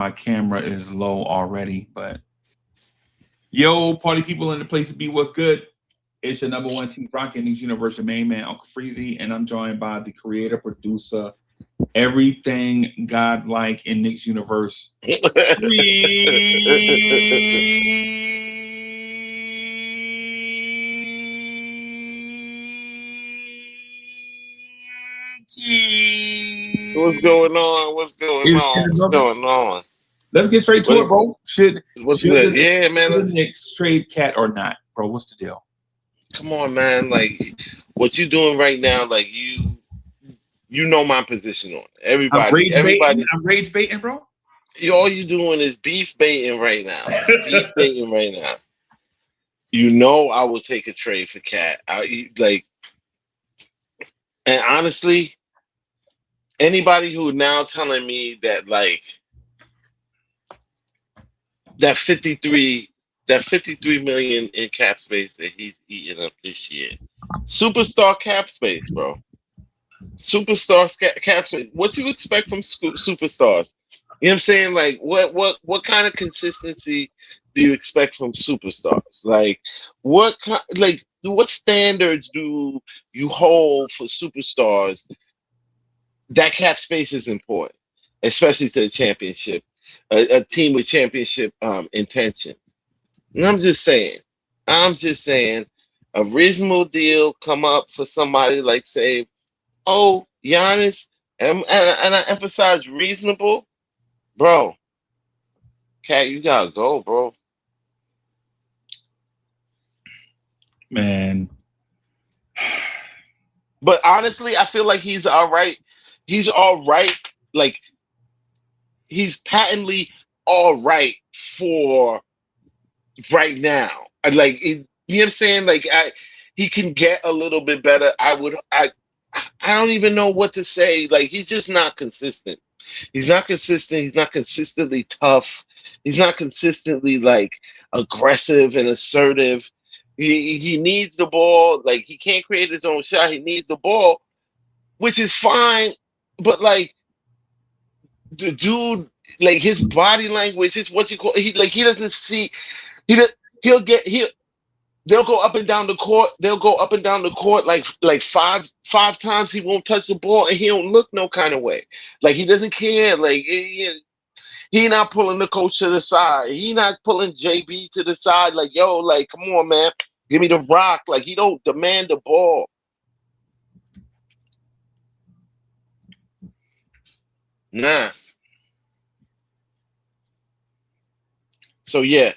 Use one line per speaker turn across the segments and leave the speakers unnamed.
My camera is low already, but yo, party people in the place to be. What's good? It's your number one team rocking Knicks Universe, your main man, Uncle Freezy, and I'm joined by the creator, producer, everything godlike in Knicks Universe.
What's going on? What's going on? What's going on?
Let's get straight to it, bro.
What's that? Yeah,
Should the
man.
Knicks trade Cat or not, bro? What's the deal?
Come on, man. Like what you doing right now? Like you know my position on it.
I'm
Everybody,
rage baiting.
everybody.
I'm rage baiting, bro.
All you doing is beef baiting right now. Beef baiting right now. You know I will take a trade for Cat. Like, and honestly, anybody who now telling me that like that 53 million in cap space that he's eating up this year. Superstar cap space, bro. Superstar cap space. What you expect from superstars? You know what I'm saying? Like what kind of consistency do you expect from superstars? Like what standards do you hold for superstars? That cap space is important, especially to the championship, a team with championship intentions. And I'm just saying, a reasonable deal come up for somebody like say, oh, Giannis, and I emphasize reasonable, bro. Cat, you gotta go, bro.
Man,
But honestly, I feel like he's all right. He's all right. Like he's patently all right for right now. You know what I'm saying? He can get a little bit better. I don't even know what to say. Like he's just not consistent. He's not consistent. He's not consistently tough. He's not consistently like aggressive and assertive. He needs the ball. Like he can't create his own shot. He needs the ball, which is fine. But like the dude, like his body language, his what you call he doesn't see he does, he'll they'll go up and down the court. They'll go up and down the court like five times. He won't touch the ball, and he don't look no kind of way. Like he doesn't care. Like he not pulling the coach to the side. He not pulling JB to the side. Like yo, like come on, man, give me the rock. Like he don't demand the ball. Nah. So yeah.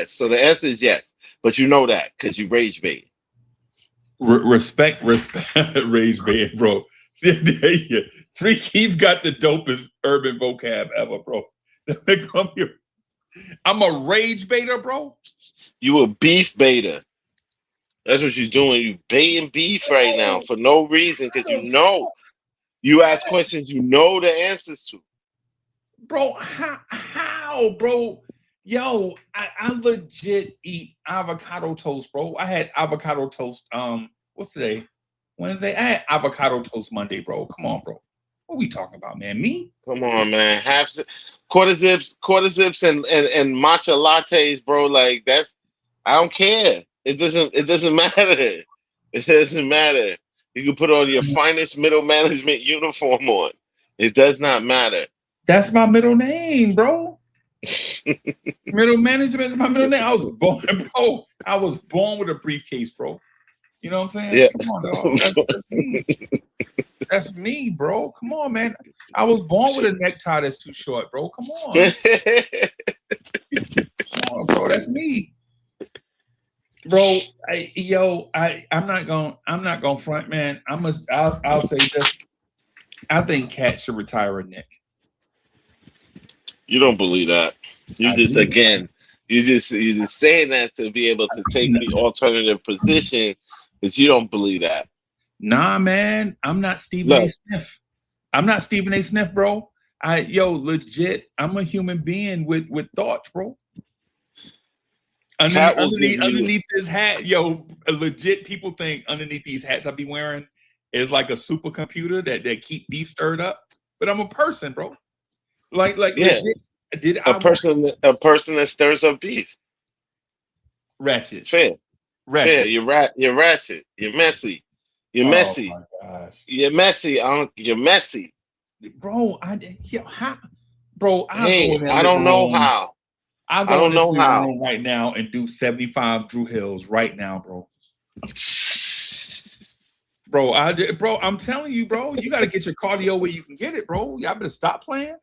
So the answer is yes, but you know that because you rage bait.
respect, rage baiting, bro. Free Keith got the dopest urban vocab ever, bro. Come here. I'm a rage baiter, bro.
You a beef baiter. That's what you're doing. You baiting beef right now for no reason because you know you ask questions you know the answers to.
Bro, how, bro? Yo, I legit eat avocado toast, bro. I had avocado toast. What's today? Wednesday. I had avocado toast Monday, bro. Come on, bro. What we talking about, man? Me?
Come on, man. Quarter zips, and matcha lattes, bro. Like that's I don't care. It doesn't matter. It doesn't matter. You can put on your finest middle management uniform on. It does not matter.
That's my middle name, bro. Middle management is my middle name. I was born, bro. I was born with a briefcase, bro. You know what I'm saying?
Yeah.
Come on, dog. That's me. That's me, bro. Come on, man. I was born with a necktie that's too short, bro. Come on. Come on, bro. That's me. Bro, I'm not gonna front, man. I'll say this. I think Cat should retire a Nick.
You don't believe that. You just saying that to be able to take the alternative position, but you don't believe that.
Nah, man. I'm not Stephen A. Smith. I'm not Stephen A. Smith, bro. Legit. I'm a human being with thoughts, bro. Underneath this hat, legit people think underneath these hats I be wearing is like a supercomputer that keep beef stirred up. But I'm a person, bro. Like
Yeah,
legit. Did I want
a person that stirs up beef.
ratchet?
Fair, fair.
Ratchet.
You're ratchet. You're messy. You're
Oh
messy.
my gosh,
You're messy. You're messy.
bro! How, bro? I'll go
Hey,
in that
I
living
don't know
room.
how.
I'll
I
go in
don't
this
know
living
how.
room right now and do 75 Drew Hills right now, bro. Bro, bro, I'm telling you, bro, you got to get your cardio where you can get it, bro. Y'all better stop playing.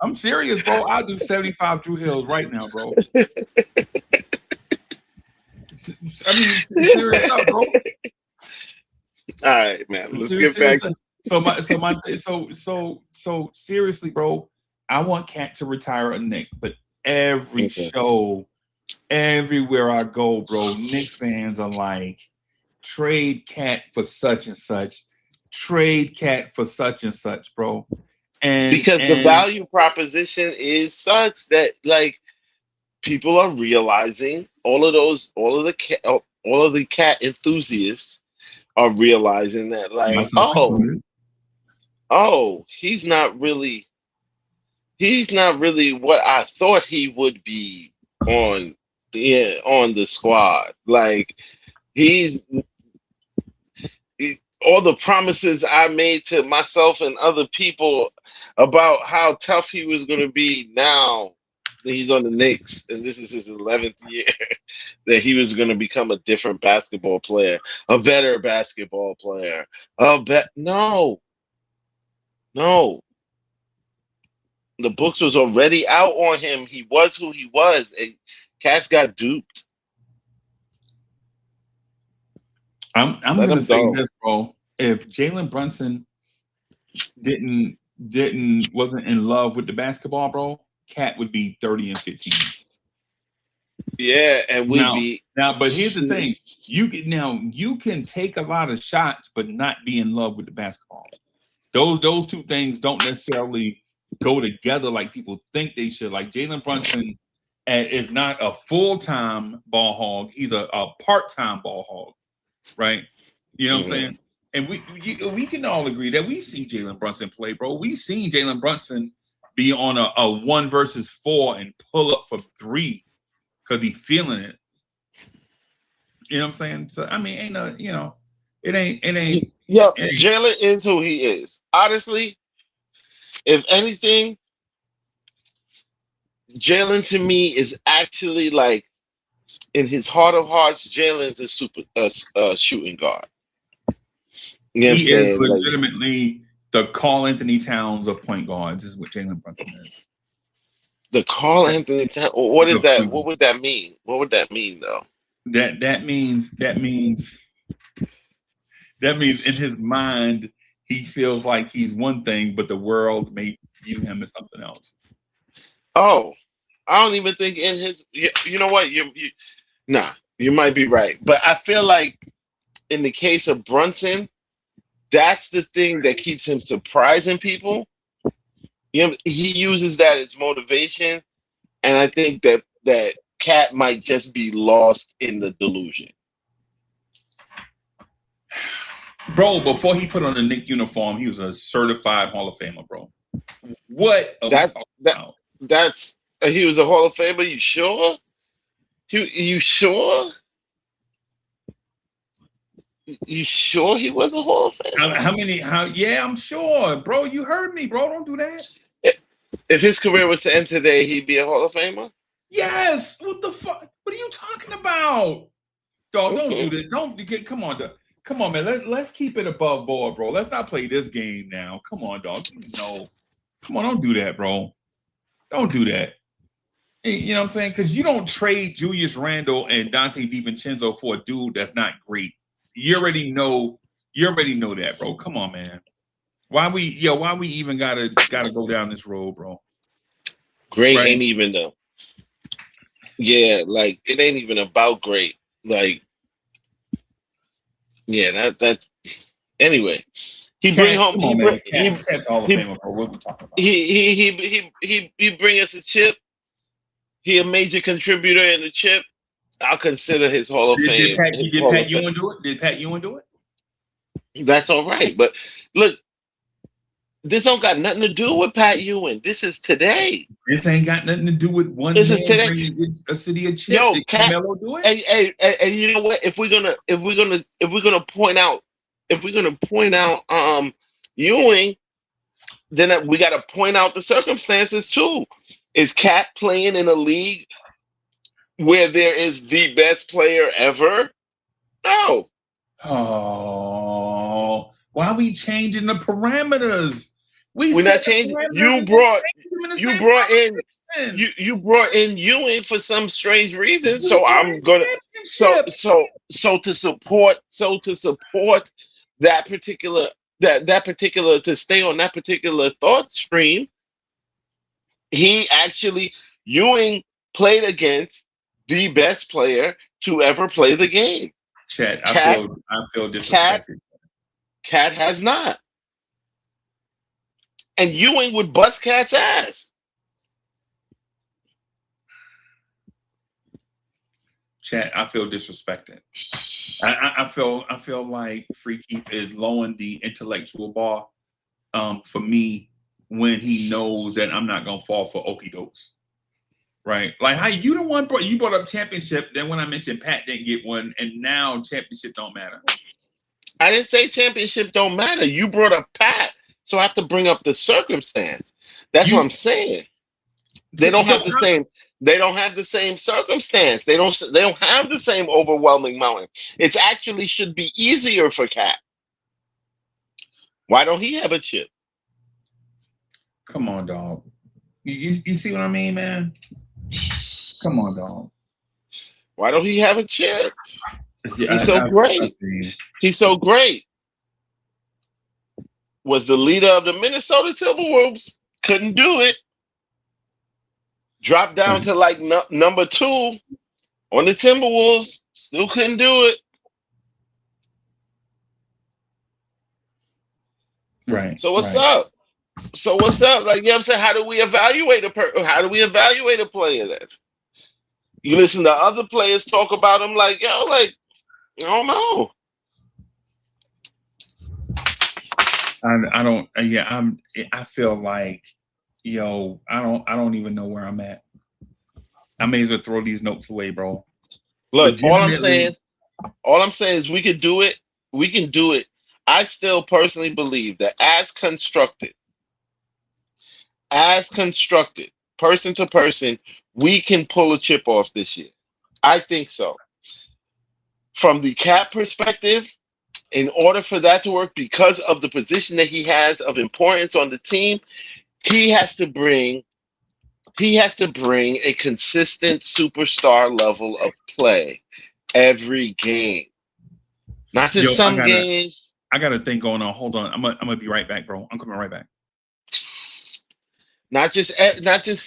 I'm serious, bro. I'll do 75 Drew Hills right now, bro. I mean, serious up, bro.
All right, man. Let's get back.
Serious up. So seriously, bro, I want Cat to retire a Knick, but every
Okay.
show, everywhere I go, bro, Knicks fans are like, trade Cat for such and such, trade Cat for such and such, bro.
Because the
And
value proposition is such that like people are realizing all of the cat enthusiasts are realizing that like
myself included.
oh he's not really what I thought he would be on on the squad. Like he's all the promises I made to myself and other people about how tough he was going to be now that he's on the Knicks and this is his 11th year, that he was going to become a different basketball player, a better basketball player. No, no. The books was already out on him. He was who he was, and Cass got duped.
I'm
Let
gonna
him
say
go.
this, bro. If Jalen Brunson wasn't in love with the basketball, bro, Cat would be 30 and 15.
Yeah, and we'd
Now,
be
but here's the thing: you can take a lot of shots, but not be in love with the basketball. Those two things don't necessarily go together like people think they should. Like Jalen Brunson is not a full-time ball hog; he's a part-time ball hog, right? You know what I'm
Mhm.
saying? And we can all agree that we see Jalen Brunson play, bro. We seen Jalen Brunson be on a 1 versus 4 and pull up for 3 because he's feeling it. You know what I'm saying? So I mean, ain't no,
Yeah,
it ain't.
Jalen is who he is. Honestly, if anything, Jalen to me is actually like in his heart of hearts, Jalen's a super shooting guard. You know what I'm
He is
saying? Like
legitimately the Karl-Anthony Towns of point guards, is what Jalen Brunson is.
the Karl-Anthony Towns. What
He's
is
a
that?
point
What
guard.
would that mean? What would that mean though?
That means in his mind he feels like he's one thing, but the world may view him as something else.
Oh, I don't even think in his. You know what? Nah, you might be right, but I feel like in the case of Brunson, that's the thing that keeps him surprising people. You know, he uses that as motivation, and I think that Cat might just be lost in the delusion.
Bro, before he put on the Knick uniform, he was a certified Hall of Famer, bro. What are we
That
talking
that
about?
that's he was a Hall of Famer. You sure? You sure? You sure he was a Hall of Famer?
Yeah, I'm sure. Bro, you heard me, bro. Don't do that.
If his career was to end today, he'd be a Hall of Famer.
Yes. What the fuck? What are you talking about? Dog, don't do
Mhm.
this. Don't get come on, dog. Come on, man. Let's keep it above board, bro. Let's not play this game now. Come on, dog. No. Come on, don't do that, bro. Don't do that. You know what I'm saying? Because you don't trade Julius Randle and Dante DiVincenzo for a dude that's not great. You already know. You already know that, bro. Come on, man. Why we even gotta go down this road, bro?
Great
Right?
ain't even though. Yeah, like it ain't even about great. Like yeah, that anyway. He bring
Cat,
home
come on, man. Cat's Hall of
he
Famer, bro. What we talking about?
he bring us a chip. He a major contributor in the chip. I'll consider his Hall of
Did
Fame.
Pat
His
did
Hall of
Pat
Fame.
Ewing do it? Did Pat Ewing do it?
That's all right. But look, This don't got nothing to do with Pat Ewing. This is today.
This ain't got nothing to do with one
This is
man
today.
bringing a city a chip.
Yo,
Did
Cat.
Carmelo do it?
And you know what? If we're gonna point out Ewing, then we got to point out the circumstances too. Is Cat playing in a league where there is the best player ever? No.
Oh, why are we changing the parameters? We
We're
set
not
the
changing.
parameters
You
and then
brought
changed them in the
you
same
brought in
conversation.
you brought in Ewing for some strange reason.
We
So
won
I'm gonna
a
so
championship.
so so to support that particular that particular to stay on that particular thought stream, he actually Ewing played against the best player to ever play the game.
Chet,
Cat
I feel
Cat
disrespected.
Cat has not. And Ewing would bust Cat's ass.
Chet, I feel disrespected. I feel like Free Keith is lowering the intellectual bar for me when he knows that I'm not gonna fall for okie dokes. Right? Like how you the one you brought up championship, then when I mentioned Pat didn't get one, and now championship don't matter.
I didn't say championship don't matter. You brought up Pat, so I have to bring up the circumstance. That's what
You
I'm saying. They
so,
don't
so
have the same. They don't have the same circumstance. They don't. They don't have the same overwhelming mountain. It's actually should be easier for Cat. Why don't he have a chip?
come on, dog. You see what I mean, man? Come on, dog.
Why don't he have a chip?
Yeah,
He's so
I
great.
see.
He's so great. Was the leader of the Minnesota Timberwolves. Couldn't do it. Dropped down to like number 2 on the Timberwolves. Still couldn't do it.
Right,
So what's
right.
up? So what's up? Like, you know what I'm saying? How do we evaluate how do we evaluate a player then? You listen to other players talk about him like, yo, like, I don't know.
I don't. Yeah, I feel like, yo, I don't even know where I'm at. I may as well throw these notes away, bro.
Look,
Legitimately,
all I'm saying is we could do it. We can do it. I still personally believe that as constructed, person to person, we can pull a chip off this year. I think so. From the Cap perspective, in order for that to work, because of the position that he has of importance on the team, he has to bring a consistent superstar level of play every game, not just
yo,
some games.
I got a thing going on. Hold on, I'm gonna be right back, bro. I'm coming right back.
Not just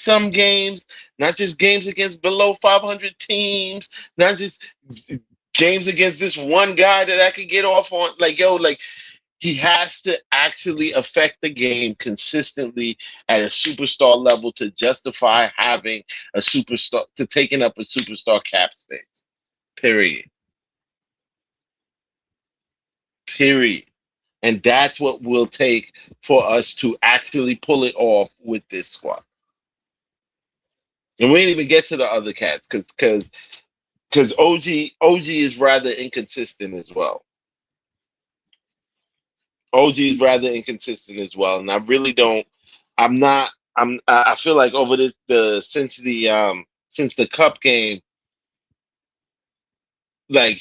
some games, not just games against below 500 teams, not just games against this one guy that I could get off on. Like, yo, like, he has to actually affect the game consistently at a superstar level to justify having a superstar to taking up a superstar cap space. Period. Period. And that's what will take for us to actually pull it off with this squad. And we didn't even get to the other cats because OG is rather inconsistent as well. OG is rather inconsistent as well, and I really don't. I'm not. I feel like over since the Cup game, like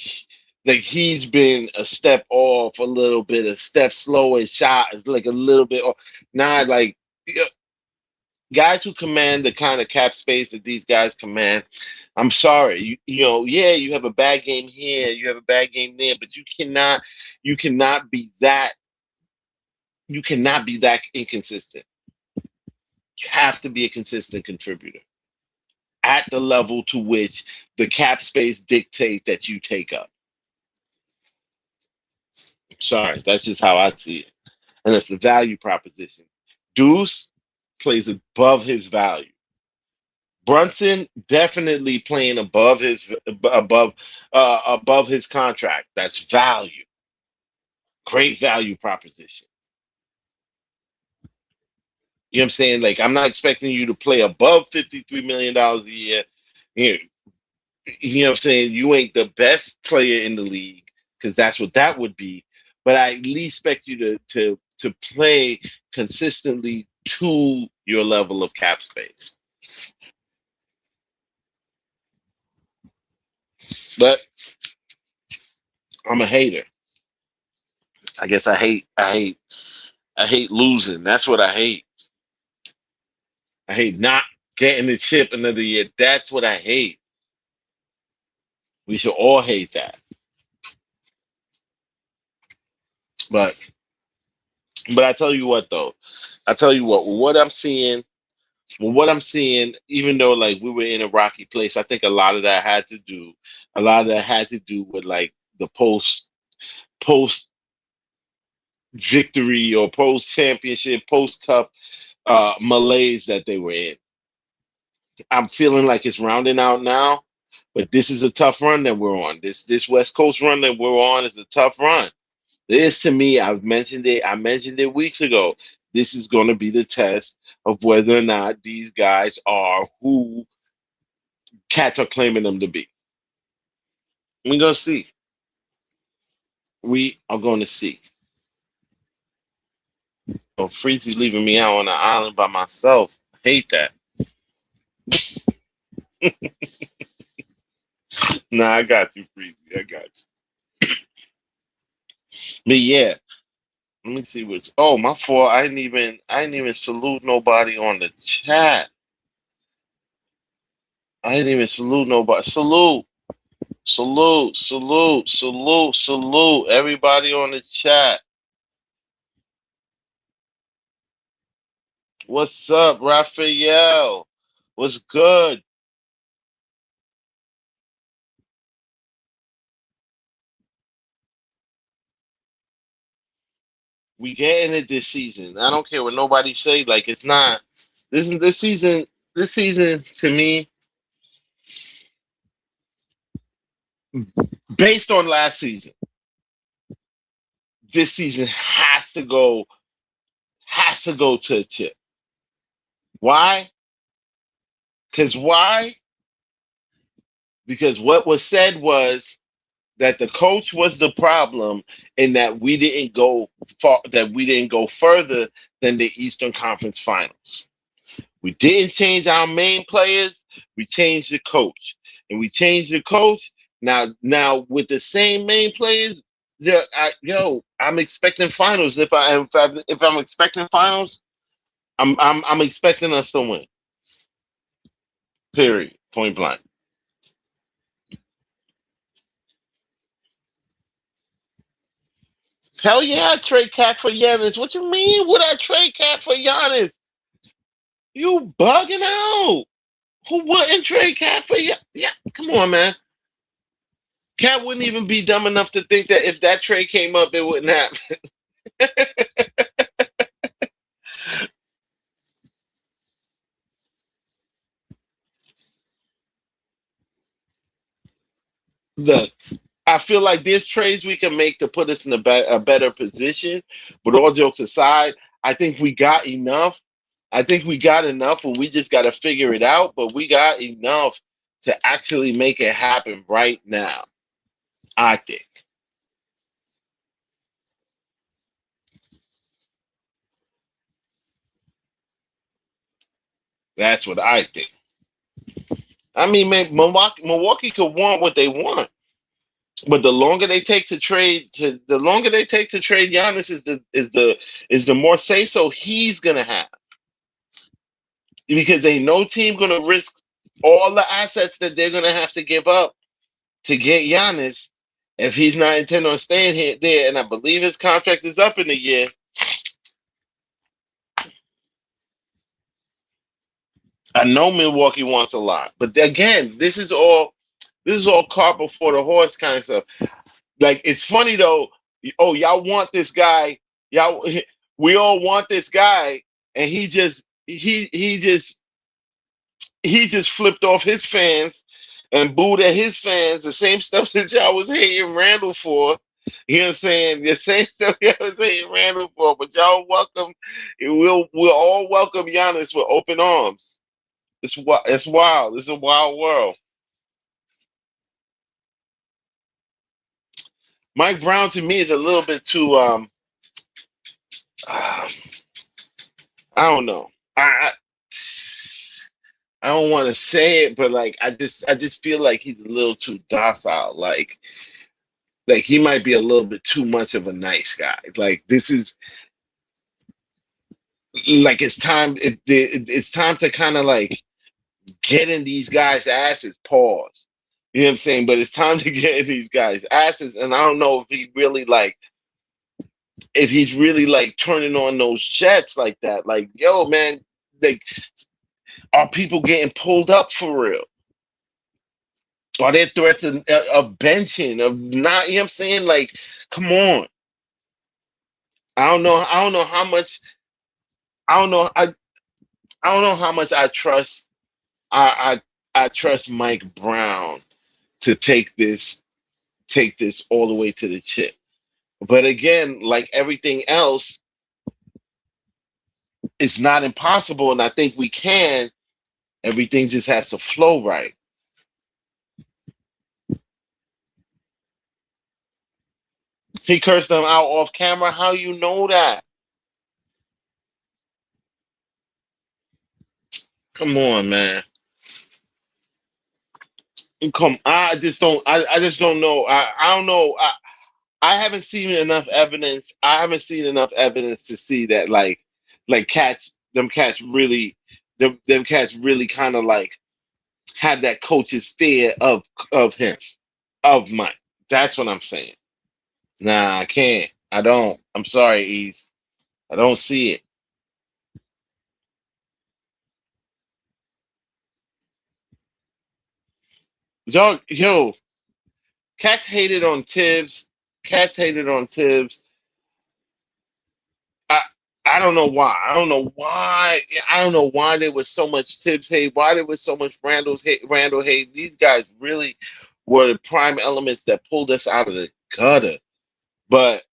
he's been a step off, a little bit, a step slow. His shot is like a little bit off. Now, like, guys who command the kind of cap space that these guys command, I'm sorry, yeah, you have a bad game here, you have a bad game there, but you cannot be that, inconsistent. You have to be a consistent contributor at the level to which the cap space dictates that you take up. Sorry, that's just how I see it, and it's a value proposition. Deuce plays above his value. Brunson definitely playing above his contract. That's value. Great value proposition. You know what I'm saying? Like, I'm not expecting you to play above $53 million a year. You know, you know what I'm saying? You ain't the best player in the league because that's what that would be. But I at least expect you to play consistently to your level of cap space. But I'm a hater. I guess I hate losing. That's what I hate. I hate not getting the chip another year. That's what I hate. We should all hate that. But I tell you what though. I tell you what I'm seeing, what I'm seeing, even though like we were in a rocky place, I think a lot of that had to do with like the post victory or post championship, post cup malaise that they were in. I'm feeling like it's rounding out now, but this is a tough run that we're on. This West Coast run that we're on is a tough run. This to me, I've mentioned it. I mentioned it weeks ago. This is going to be the test of whether or not these guys are who cats are claiming them to be. We're gonna see. We are going to see. Oh, Freezy leaving me out on the island by myself. I hate that. Nah, I got you, Freezy. I got you. But yeah, let me see what's. Oh, my fault. I didn't even salute nobody on the chat. I didn't even salute nobody. Salute, salute. Everybody on the chat. What's up, Raphael? What's good? We getting it this season. I don't care what nobody say. Like it's not. This season. This season to me, based on last season, this season has to go to a tip. Why? Because why? Because what was said was that the coach was the problem and that we didn't go far, that we didn't go further than the Eastern Conference Finals. We didn't change our main players, we changed the coach. And we changed the coach. Now with the same main players, yeah, I'm expecting finals. If I'm expecting finals, I'm expecting us to win. Period. Point blank. Hell yeah, I trade Cat for Giannis. What you mean? Would I trade Cat for Giannis? You bugging out? Who wouldn't trade Cat for Giannis? Yeah, come on, man. Cat wouldn't even be dumb enough to think that if that trade came up, it wouldn't happen. The I feel like there's trades we can make to put us in a better position. But all jokes aside, I think we got enough. I think we got enough, but we just got to figure it out. But we got enough to actually make it happen right now. I think that's what I think. I mean, man, Milwaukee could want what they want, but the longer they take to trade Giannis is the more say so he's gonna have because ain't no team gonna risk all the assets that they're gonna have to give up to get Giannis if he's not intending on staying here there. And I believe his contract is up in a year. I know Milwaukee wants a lot, but again, this is all cart before the horse kind of stuff. Like it's funny though. Oh, y'all want this guy? Y'all, we all want this guy, and he just flipped off his fans and booed at his fans. The same stuff that y'all was hating Randall for. You know what I'm saying? The same stuff you ever saying Randall for, but y'all welcome. We'll all welcome Giannis with open arms. It's wild. It's a wild world. Mike Brown to me is a little bit too. I don't know. I don't want to say it, but like I just feel like he's a little too docile. Like he might be a little bit too much of a nice guy. Like this is like it's time. It's time to kind of like get in these guys' asses. Pause. You know what I'm saying? But it's time to get in these guys' asses, and I don't know if he's really like turning on those jets like that. Like, yo, man, like, are people getting pulled up for real? Are there threats of benching, of not? You know what I'm saying? Like, come on. I don't know. I don't know how much. I don't know. I don't know how much I trust. I trust Mike Brown to take this all the way to the chip. But again, like everything else, it's not impossible, and I think we can. Everything just has to flow right. He cursed them out off camera. How you know that? Come on, man. Come. I just don't know. I don't know. I haven't seen enough evidence. I haven't seen enough evidence to see that like cats. Them cats really kind of like have that coach's fear of him, of Mike. That's what I'm saying. Nah, I can't. I don't. I'm sorry, East. I don't see it. Yo, cats hated on Tibbs. Cats hated on Tibbs. I I don't know why. I don't know why. I don't know why there was so much Tibbs hate. Why there was so much Randall's hate. Randall hate. These guys really were the prime elements that pulled us out of the gutter. But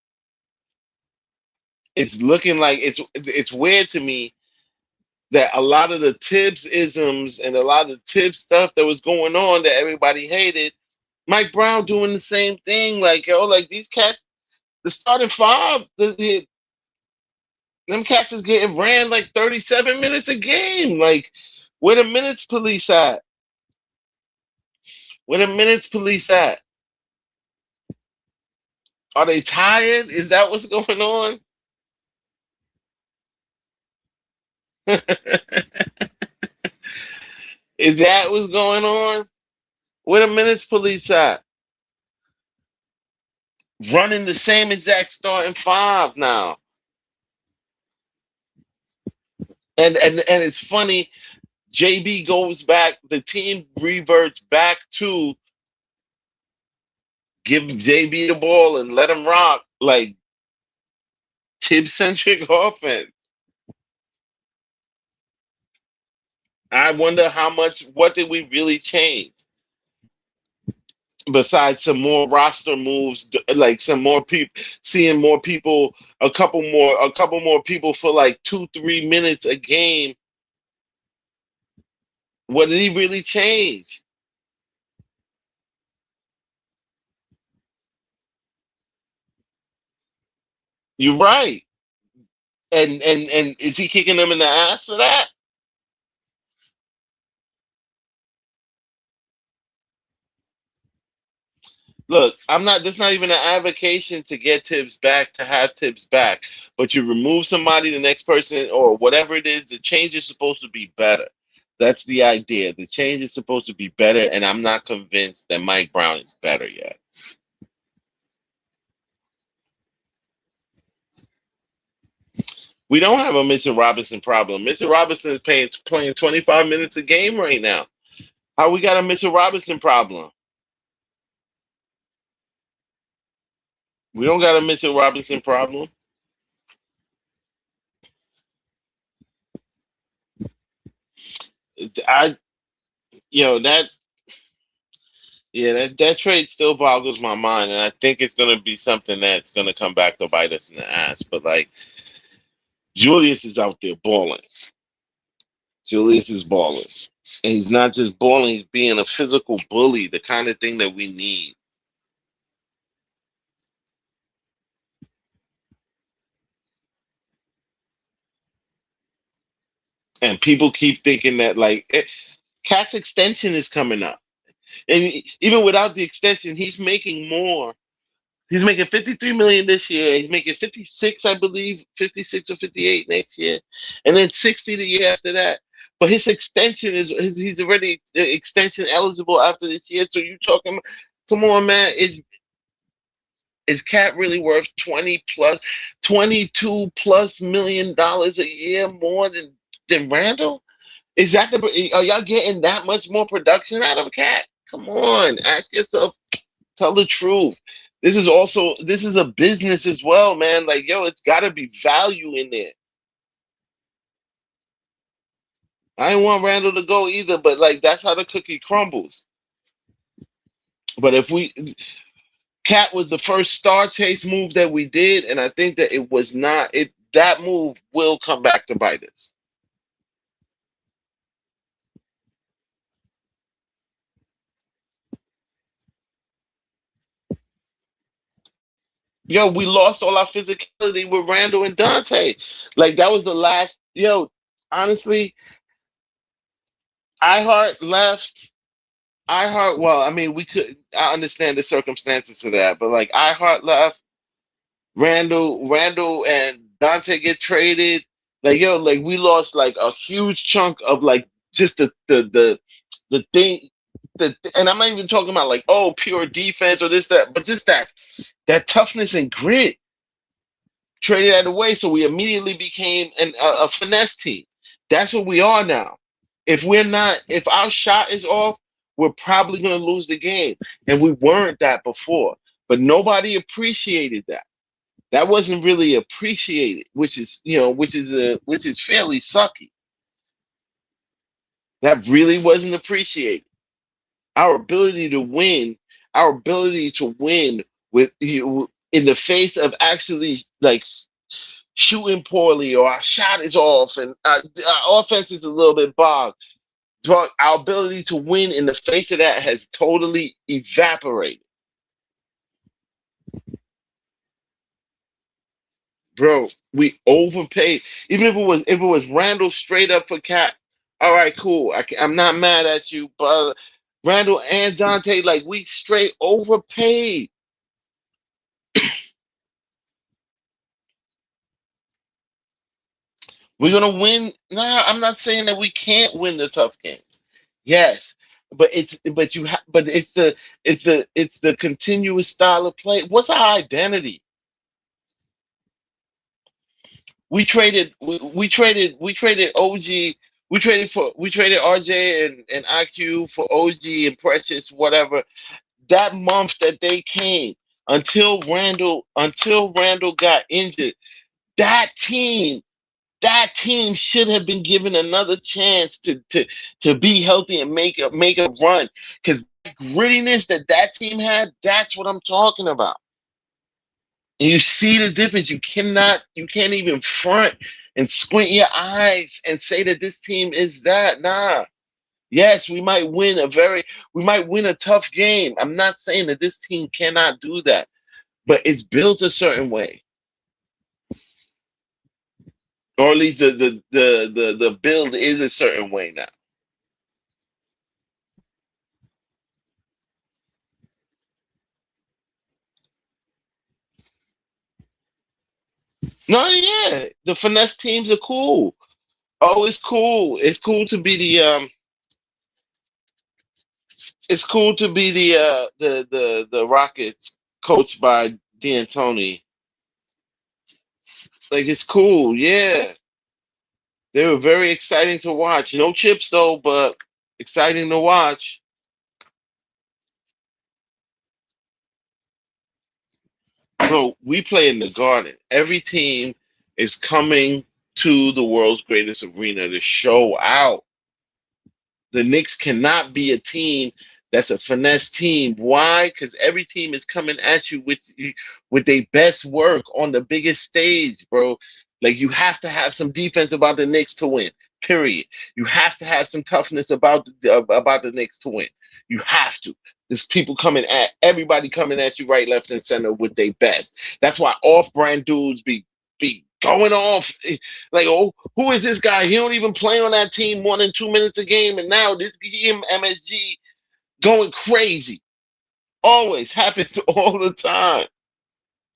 it's looking like it's weird to me that a lot of the Tibbs isms and a lot of the Tibbs stuff that was going on that everybody hated. Mike Brown doing the same thing. Like yo, like these cats, the starting five, them cats is getting ran like 37 minutes a game. Like, where the minutes police at? Where the minutes police at? Are they tired? Is that what's going on? Is that what's going on? Where the minutes police at? Running the same exact starting five now. And it's funny, JB goes back, the team reverts back to give JB the ball and let him rock like Tibbs centric offense. I wonder what did we really change besides some more roster moves, like some more people, seeing more people, a couple more people for like 2, 3 minutes a game. What did he really change? You're right. And is he kicking them in the ass for that? Look, I'm not. This not even an avocation to get Tibbs back, to have Tibbs back. But you remove somebody, the next person, or whatever it is, the change is supposed to be better. That's the idea. The change is supposed to be better, and I'm not convinced that Mike Brown is better yet. We don't have a Mitchell Robinson problem. Mitchell Robinson is playing 25 minutes a game right now. How we got a Mitchell Robinson problem? We don't got a Mitchell Robinson problem. I, that Yeah, that trade still boggles my mind, and I think it's gonna be something that's gonna come back to bite us in the ass. But like Julius is out there balling. Julius is balling, and he's not just balling; he's being a physical bully, the kind of thing that we need. And people keep thinking that Cat's extension is coming up, and even without the extension, he's making more. He's making 53 million this year. He's making 56, I believe, 56 or 58 next year, and then 60 the year after that. But his extension he's already extension eligible after this year. So you talking? Come on, man. Is Cat really worth 20 plus, 22 plus $1 million a year more than Randall? Is that are y'all getting that much more production out of Cat? Come on, ask yourself. Tell the truth. This is a business as well, man. Like, yo, it's got to be value in there. I didn't want Randall to go either, but like that's how the cookie crumbles. But if we Cat was the first star chase move that we did, and I think that it was not it that move will come back to bite us. Yo, we lost all our physicality with Randall and Dante. Like that was the last. Yo, honestly, iHeart left. iHeart. Well, I mean, we could. I understand the circumstances of that, but like iHeart left. Randall and Dante get traded. Like yo, like we lost like a huge chunk of like just the thing. And I'm not even talking about like oh pure defense or this that, but just that toughness and grit traded that away. So we immediately became a finesse team. That's what we are now. If our shot is off, we're probably going to lose the game. And we weren't that before. But nobody appreciated that. That wasn't really appreciated, which is fairly sucky. That really wasn't appreciated. Our ability to win, our ability to win with you in the face of actually like shooting poorly or our shot is off and our offense is a little bit bogged. But our ability to win in the face of that has totally evaporated. Bro, we overpaid. Even if it was Randall straight up for Cat, all right, cool. I'm not mad at you, but Randall and Dante, like we straight overpaid. We're gonna win. Nah, I'm not saying that we can't win the tough games. Yes, but it's the continuous style of play. What's our identity? We traded OG. We traded RJ and IQ for OG and Precious, whatever. That month that they came until Randall got injured, that team that team should have been given another chance to be healthy and make a run because grittiness that team had, that's what I'm talking about. And you see the difference. You can't even front and squint your eyes and say that this team is that. Nah. Yes, we might win a tough game. I'm not saying that this team cannot do that, but it's built a certain way. Or at least the build is a certain way now. No, yeah, the finesse teams are cool. Oh, it's cool. It's cool to be the Rockets coached by D'Antoni. Like it's cool, yeah. They were very exciting to watch. No chips though, but exciting to watch. Bro, we play in the Garden. Every team is coming to the world's greatest arena to show out. The Knicks cannot be a team That's a finesse team. Why? Because every team is coming at you with their best work on the biggest stage, bro. Like you have to have some defense about the Knicks to win. Period. You have to have some toughness about the Knicks to win. You have to. There's people coming at everybody coming at you right, left, and center with their best. That's why off-brand dudes be going off like, oh, who is this guy? He don't even play on that team more than 2 minutes a game, and now this him MSG going crazy. Always happens all the time.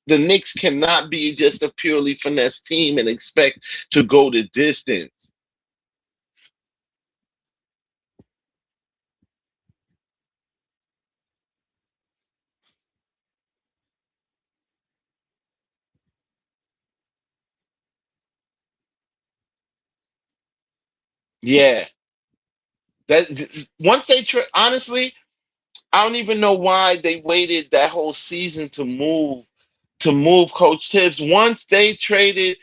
The Knicks cannot be just a purely finesse team and expect to go the distance. Yeah, that once they honestly, I don't even know why they waited that whole season to move Coach Tibbs. Once they traded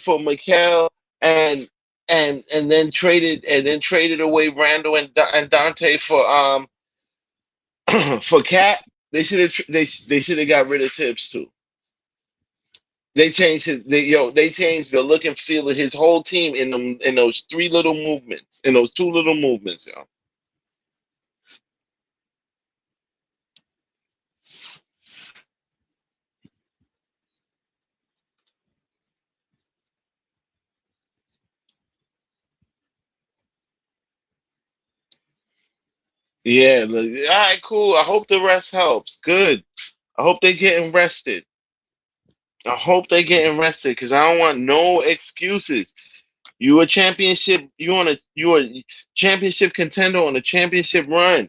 for Mikel and and then traded away Randall and Dante for Cat. They should have got rid of Tibbs too. They changed the look and feel of his whole team in those three little movements, in those two little movements, yo. Yeah, look, all right, cool. I hope the rest helps. Good. I hope they getting rested. I hope they getting rested because I don't want no excuses. You a championship contender on a championship run.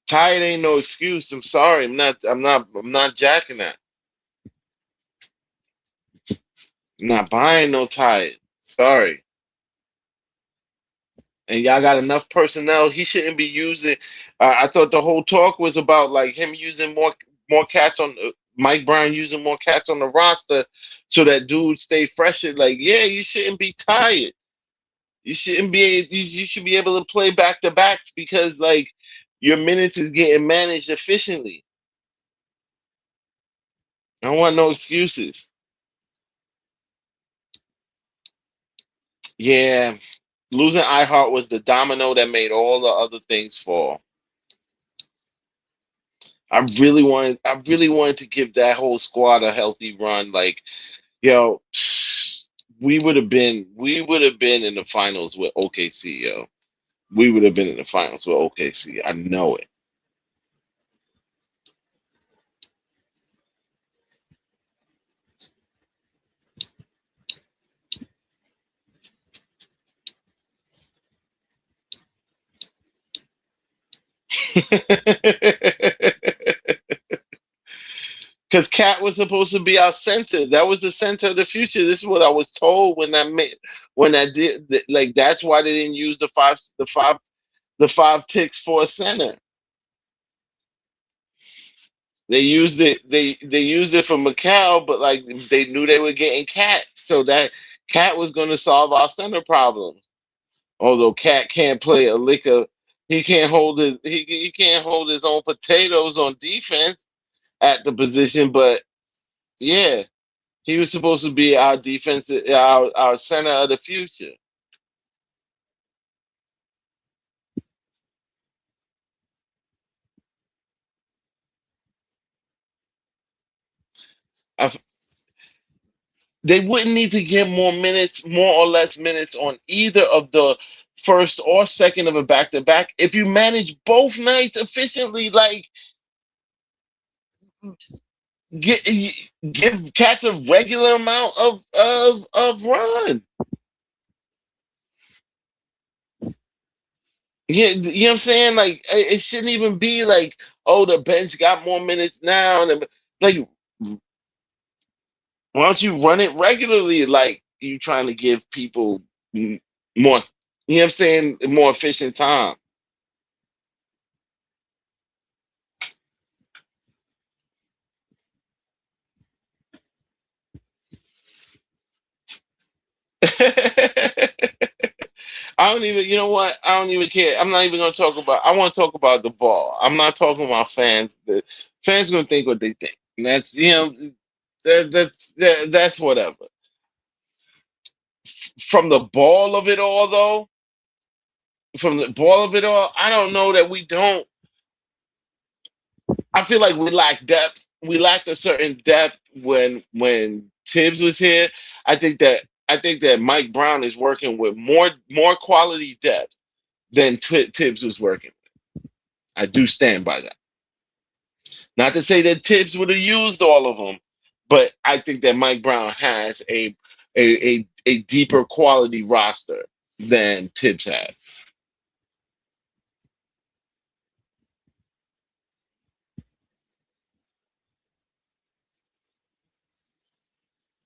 Tired ain't no excuse. I'm sorry. I'm not jacking that. I'm not buying no tired. Sorry. And y'all got enough personnel. He shouldn't be using. I thought the whole talk was about like him using more cats on Mike Brown using more cats on the roster so that dudes stay fresh. Like, yeah, you shouldn't be tired. You shouldn't be. You should be able to play back to backs because like your minutes is getting managed efficiently. I don't want no excuses. Yeah, losing iHeart was the domino that made all the other things fall. I really wanted to give that whole squad a healthy run. Like, yo, we would have been in the finals with OKC, yo. We would have been in the finals with OKC. I know it. Because Cat was supposed to be our center. That was the center of the future. This is what I was told when that did like that's why they didn't use the five picks for a center. They used it for Macau, but like they knew they were getting Cat, so that Cat was going to solve our center problem. Although Cat can't play a lick of, he can't hold his own potatoes on defense at the position. But yeah, he was supposed to be our defense, our center of the future. I, they wouldn't need to get more or less minutes on either of the first or second of a back to back. If you manage both nights efficiently, like get give cats a regular amount of run. Yeah, you know what I'm saying? Like it shouldn't even be like, oh, the bench got more minutes now, and like, why don't you run it regularly? Like you trying to give people more, you know what I'm saying, more efficient time. I don't even. You know what? I don't even care. I'm not even gonna talk about. I want to talk about the ball. I'm not talking about fans. The fans gonna think what they think. And that's that's whatever. From the ball of it all, though, from the ball of it all, I don't know that we don't. I feel like we lack depth. We lacked a certain depth when Tibbs was here. I think that Mike Brown is working with more quality depth than Tibbs was working. I do stand by that. Not to say that Tibbs would have used all of them, but I think that Mike Brown has a deeper quality roster than Tibbs had.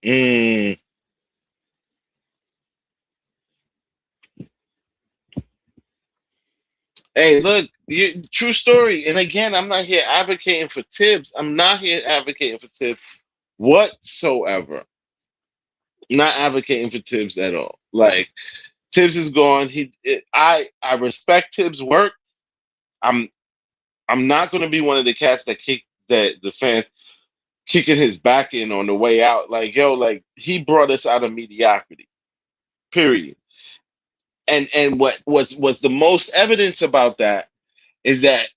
Mm. Hey, look, true story. And again, I'm not here advocating for Tibbs. I'm not here advocating for Tibbs whatsoever. Not advocating for Tibbs at all. Like Tibbs is gone. I respect Tibbs' work. I'm I'm not going to be one of the cats that kick that the fans kicking his back in on the way out. Like yo, like he brought us out of mediocrity. Period. And what was the most evidence about that is that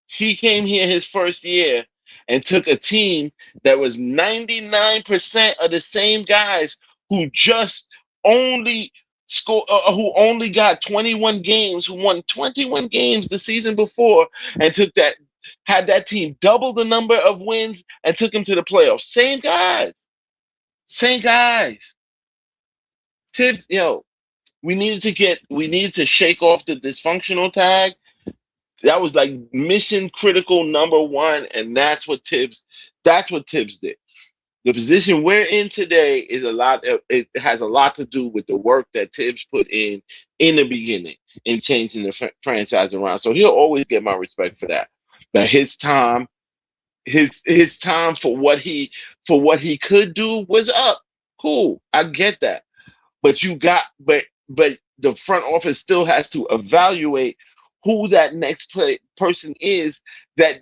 he came here his first year and took a team that was 99% of the same guys who just only who only got 21 games, who won 21 games the season before, and took that, had that team double the number of wins and took them to the playoffs. Same guys, same guys. Tips, we needed to shake off the dysfunctional tag. That was like mission critical number one, and that's what Tibbs did. The position we're in today is it has a lot to do with the work that Tibbs put in the beginning in changing the franchise around. So he'll always get my respect for that. But his time for what he could do was up. Cool. I get that. But the front office still has to evaluate who that next person is that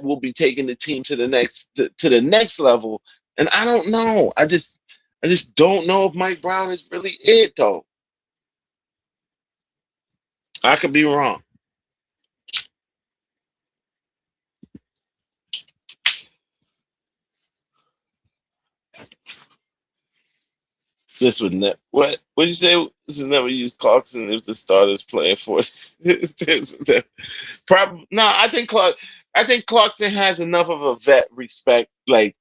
will be taking the team to the next level. And I don't know. I just don't know if Mike Brown is really it though. I could be wrong. This would never. What did you say? This is never use Clarkson if the starters playing for it. Probably no. I think Clarkson has enough of a vet respect. Like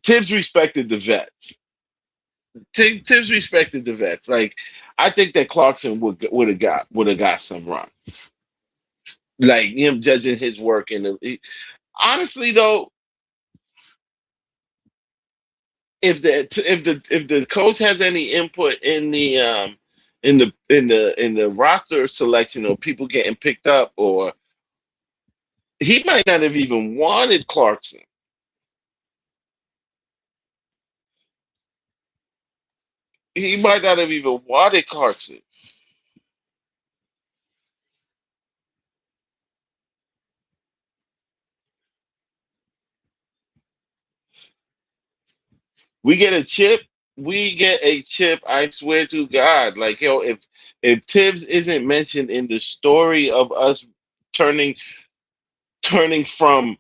Tibbs respected the vets. Tibbs respected the vets. Like I think that Clarkson would have got some run. Like him judging his work honestly though, if the coach has any input in the roster selection or people getting picked up, or he might not have even wanted Clarkson. He might not have even wanted Clarkson. We get a chip. We get a chip. I swear to God. Like yo, if Tibbs isn't mentioned in the story of us turning turning from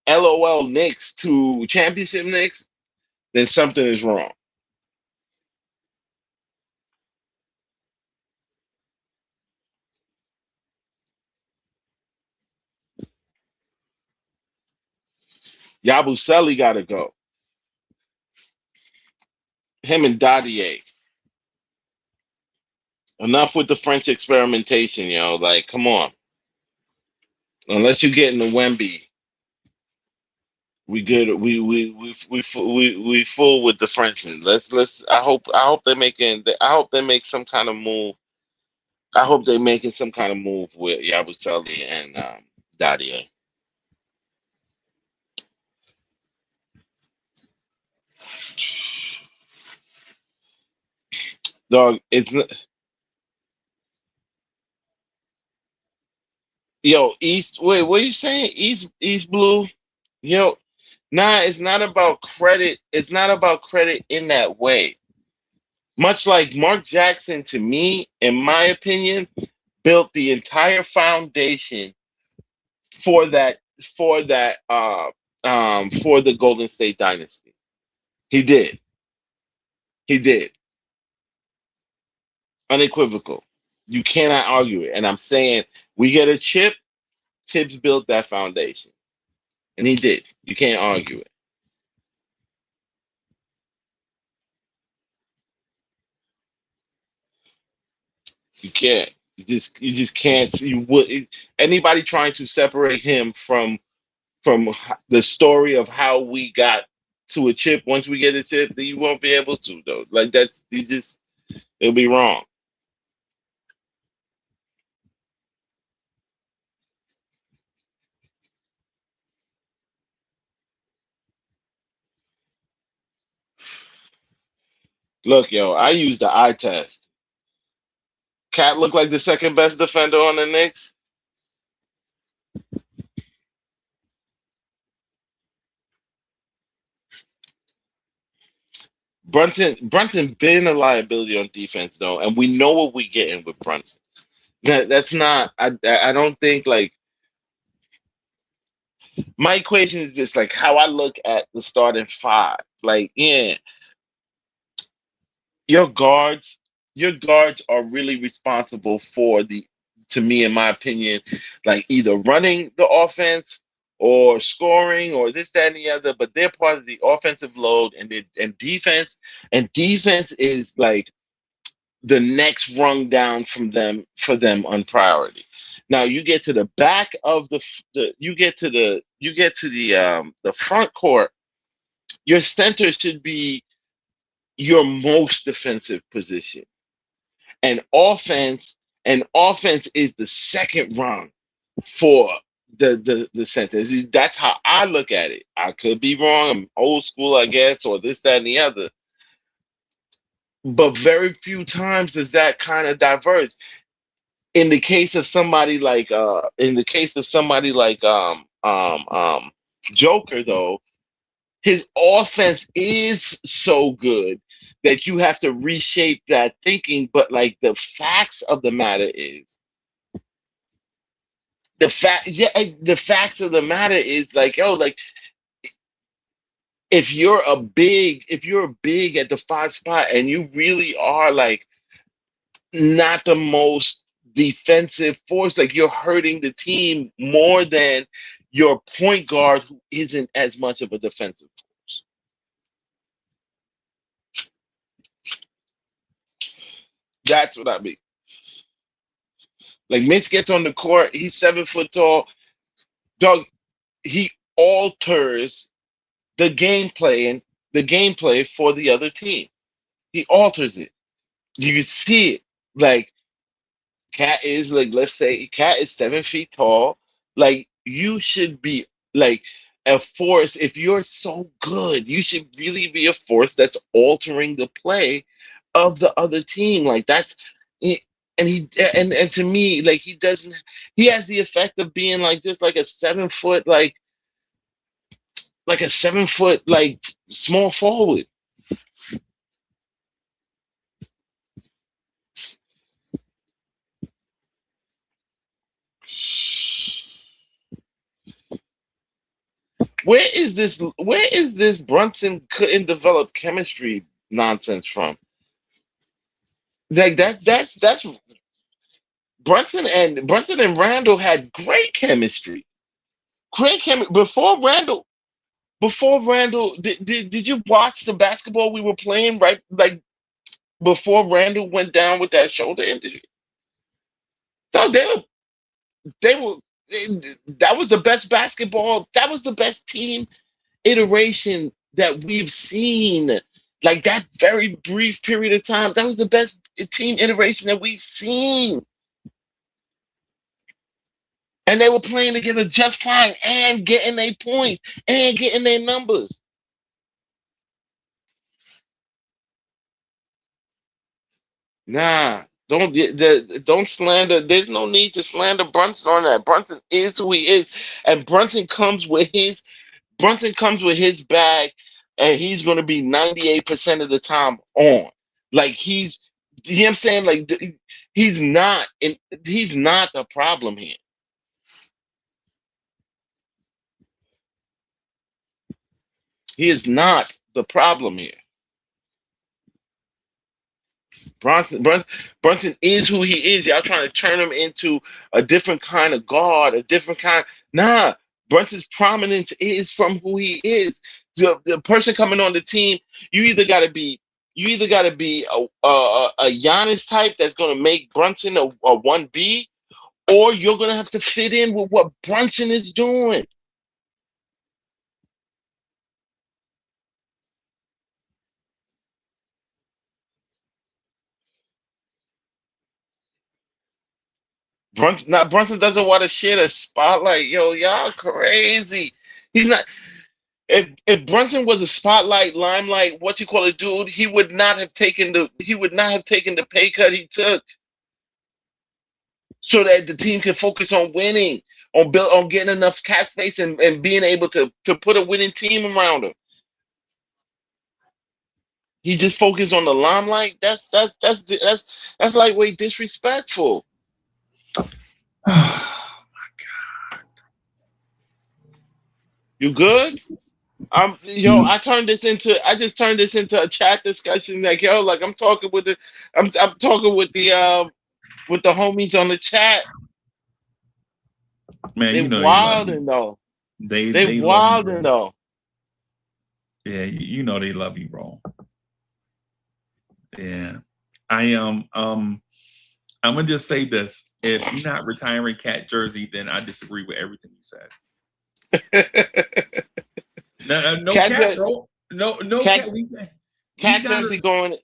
LOL Knicks to championship Knicks, then something is wrong. Yabusele got to go. Him and Dadier. Enough with the French experimentation, yo. Like, come on. Unless you get in the Wemby, we good. We full with the Frenchmen. Let's. I hope they're making. I hope they make some kind of move. I hope they're making some kind of move with Yabusele and Dadier. Dog, yo, East. Wait, what are you saying? East Blue. Yo, nah, it's not about credit. It's not about credit in that way. Much like Mark Jackson, to me, in my opinion, built the entire foundation for that for that for the Golden State dynasty. He did. He did. Unequivocal. You cannot argue it. And I'm saying we get a chip. Tibbs built that foundation, and he did. You can't argue it. You can't. You just can't. You would anybody trying to separate him from the story of how we got to a chip. Once we get a chip, then you won't be able to though. Like that's you just it'll be wrong. Look, yo, I used the eye test. Cat looked like the second best defender on the Knicks. Brunson been a liability on defense though, and we know what we getting with Brunson. That's not. I don't think like my equation is just like how I look at the starting five. Like, yeah, your guards, your guards are really responsible for to me, in my opinion, like either running the offense or scoring or this, that, and the other. But they're part of the offensive load and defense is like the next rung down from them for them on priority. Now you get to the back of the you get to the front court. Your center should be your most defensive position, and offense is the second rung for the center. That's how I look at it. I could be wrong. I'm old school, I guess, or this, that, and the other. But very few times does that kind of diverge. In the case of somebody like Joker though, his offense is so good that you have to reshape that thinking. But like the facts of the matter is the facts of the matter is like yo like if you're a big at the five spot and you really are like not the most defensive force. Like you're hurting the team more than your point guard who isn't as much of a defensive force. That's what I mean. Like Mitch gets on the court, he's 7 foot tall. Dog, he alters the gameplay for the other team. He alters it. You can see it. Like Cat is like, let's say Cat is 7 feet tall. Like you should be like a force. If you're so good, you should really be a force that's altering the play of the other team. Like that's he- and he and to me, like he doesn't he has the effect of being like just like a 7 foot like a 7 foot like small forward. Where is this Brunson couldn't develop chemistry nonsense from? Like that's Brunson and Randall had great chemistry. Great chemistry before Randall did you watch the basketball we were playing right like before Randall went down with that shoulder injury? So they were that was the best basketball. That was the best team iteration that we've seen. Like that very brief period of time, that was the best team iteration that we've seen. And they were playing together just fine and getting their points and getting their numbers. Nah, don't slander. There's no need to slander Brunson on that. Brunson is who he is, and Brunson comes with his bag, and he's going to be 98% of the time on. Like you know what I'm saying? Like he's not, and he's not the problem here. He is not the problem here. Brunson is who he is. Y'all trying to turn him into a different kind of guard, a different kind. Nah, Brunson's prominence is from who he is. The person coming on the team, you either got to be a Giannis type that's going to make Brunson a 1B, or you're going to have to fit in with what Brunson is doing. Brunson doesn't want to share the spotlight. Yo, y'all crazy. He's not. If Brunson was a spotlight, limelight, what you call it, dude, he would not have taken the pay cut he took so that the team can focus on winning, on getting enough cap space and being able to put a winning team around him. He just focused on the limelight. That's lightweight disrespectful. You good? I just turned this into a chat discussion. Like, yo, like I'm talking with the homies on the chat.
Man,
They
you know they love you.
wilding though.
They
They
love you,
wilding
bro.
though.
Yeah, you know they love you, bro. Yeah. I'm gonna just say this. If you're not retiring cat jersey, then I disagree with everything you said. No
cat,
cat,
jer-
bro. No
cat,
cat. We
cat
gotta,
jersey going,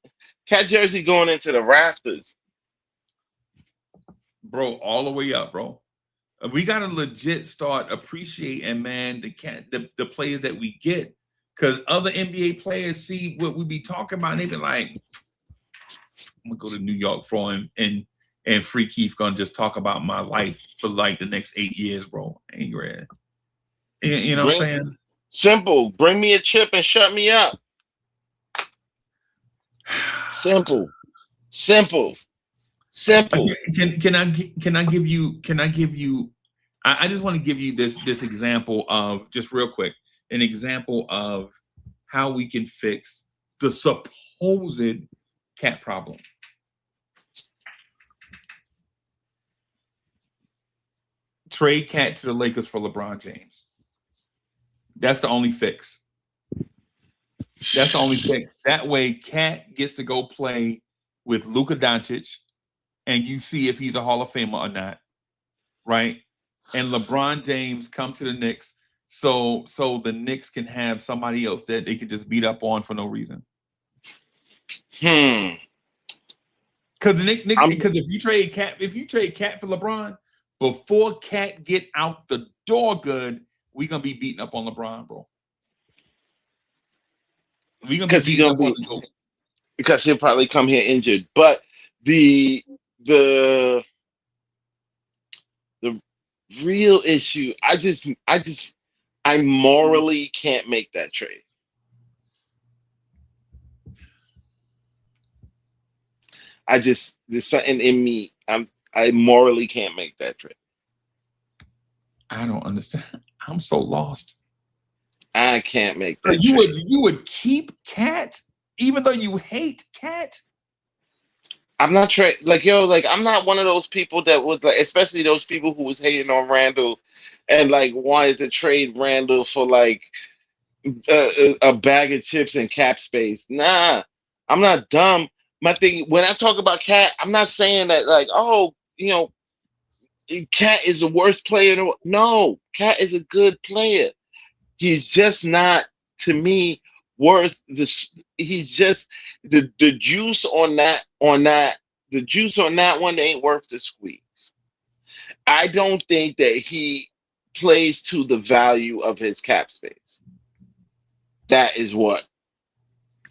cat jersey going into the rafters.
bro, all the way up, bro. We gotta legit start appreciating, man, the players that we get. Because other NBA players see what we be talking about, and they be like, I'm gonna go to New York for him and Free Keith gonna just talk about my life for like the next 8 years, bro. Ain't ready. You know what I'm
Bring
saying?
simple. Bring me a chip and shut me up. Simple. Simple. Simple.
Can I give you I just want to give you this example of, just real quick, an example of how we can fix the supposed cat problem. Trade Cat to the Lakers for LeBron James. That's the only fix. That's the only fix. That way, Cat gets to go play with Luka Doncic, and you see if he's a Hall of Famer or not, right? And LeBron James come to the Knicks, so the Knicks can have somebody else that they could just beat up on for no reason.
Hmm.
Because
I'm
if you trade Cat for LeBron, before Cat get out the door good, we gonna be beating up on LeBron, bro. We gonna be
because he's
beating
gonna
up on
be
the GOAT.
because he'll probably come here injured. But the the the real issue, I morally can't make that trade. There's something in me. I morally can't make that trade.
I don't understand. I'm so lost.
I can't make
So
that trade.
you would keep Cat even though you hate Cat?
I'm not like yo, like I'm not one of those people that was like, especially those people who was hating on Randall and like wanted to trade Randall for like a bag of chips and cap space. Nah, I'm not dumb. My thing when I talk about Cat, I'm not saying that like, oh, Cat is the worst player. No, Cat is a good player. He's just not, to me, worth this. He's just the juice on that one ain't worth the squeeze. I don't think that he plays to the value of his cap space. That is what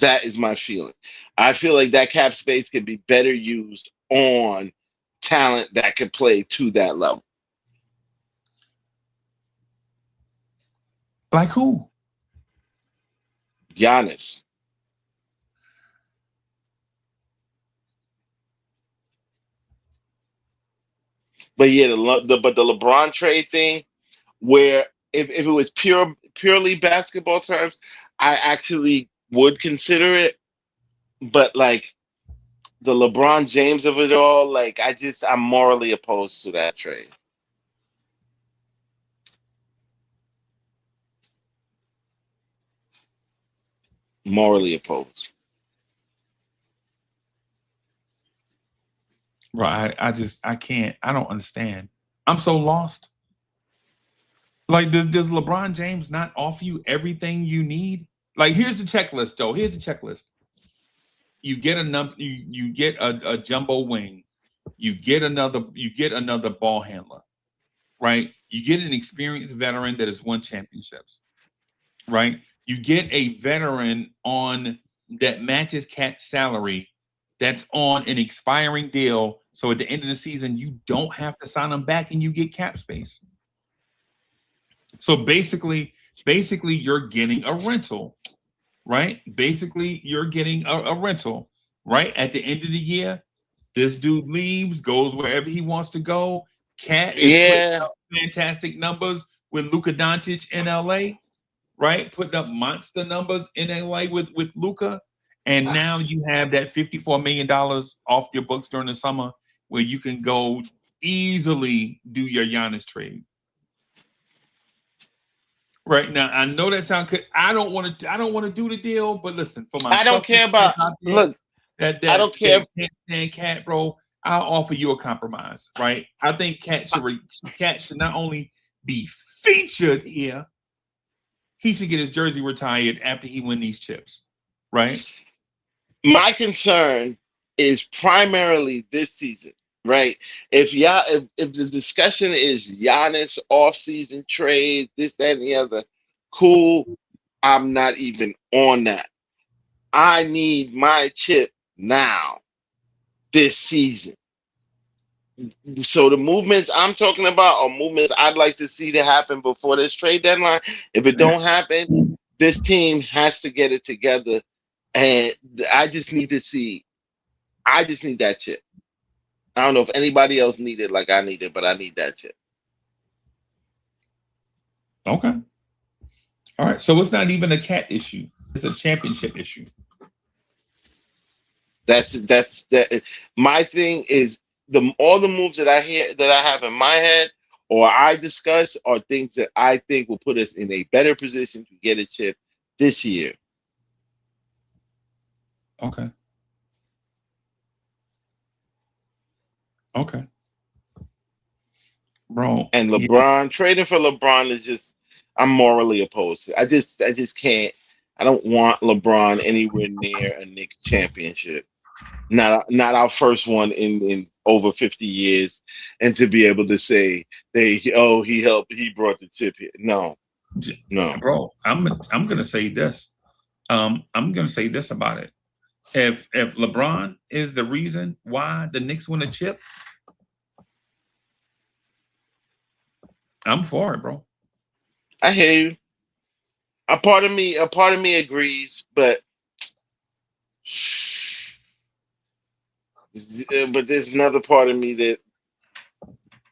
That is my feeling. I feel like that cap space could be better used on talent that could play to that level.
Like who?
Giannis. But yeah, the LeBron trade thing, where if it was purely basketball terms, I actually would consider it. But like the LeBron James of it all, like I'm morally opposed to that trade. Morally opposed.
Right. I can't. I don't understand. I'm so lost. Like, does LeBron James not offer you everything you need? Like, here's the checklist, Joe. Here's the checklist. You get you get a jumbo wing. You get another ball handler, right? You get an experienced veteran that has won championships, right? You get a veteran on that matches Cat's salary that's on an expiring deal. So at the end of the season, you don't have to sign them back and you get cap space. So basically you're getting a rental, right? Basically, you're getting a rental, right? At the end of the year, this dude leaves, goes wherever he wants to go. Cat is putting
Yeah.
up fantastic numbers with Luka Doncic in LA, right? Putting up monster numbers in LA with Luka. And now you have that $54 million off your books during the summer where you can go easily do your Giannis trade. Right now, I know that sounds good. I don't want to do the deal, but listen, for my
I don't care about look,
that
I don't care.
can't stand Cat, bro, I'll offer you a compromise, right? I think Cat should not only be featured here, he should get his jersey retired after he win these chips, right?
My concern is primarily this season, right? If the discussion is Giannis off-season trade, this, that, and the other, cool. I'm not even on that. I need my chip now, this season. So the movements I'm talking about are movements I'd like to see to happen before this trade deadline. If it don't happen, this team has to get it together, and I just need to see. I just need that chip. I don't know if anybody else need it like I need it, but I need that chip.
Okay. All right. So it's not even a Cat issue. It's a championship issue.
That's that. My thing is all the moves that I hear that I have in my head or I discuss are things that I think will put us in a better position to get a chip this year.
Okay. Okay. Bro.
And LeBron trading for LeBron is just I'm morally opposed to. I just can't. I don't want LeBron anywhere near a Knicks championship. Not our first one in over 50 years, and to be able to say he brought the chip here. No.
Bro, I'm gonna say this. I'm gonna say this about it. If LeBron is the reason why the Knicks win a chip, I'm for it, bro.
I hear you. A part of me agrees, but there's another part of me that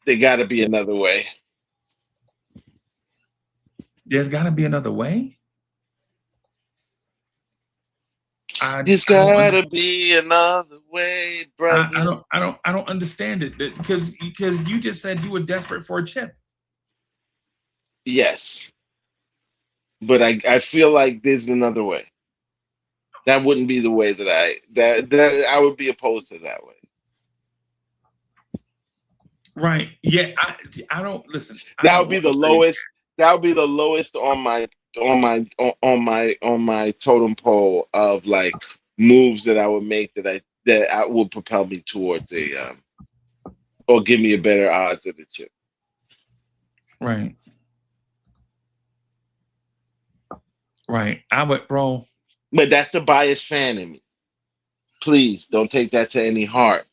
there got to be another way.
There's got to be another way.
There's got to be another way, brother.
I don't understand it because you just said you were desperate for a chip.
Yes, but I feel like there's another way. That wouldn't be the way that I would be opposed to that way.
Right. Yeah. I don't listen.
That would be the lowest. That would be the lowest on my totem pole of like moves that I would make that I would propel me towards a or give me a better odds at the chip.
Right. Right. I would, bro.
But that's the biased fan in me. Please don't take that to any heart.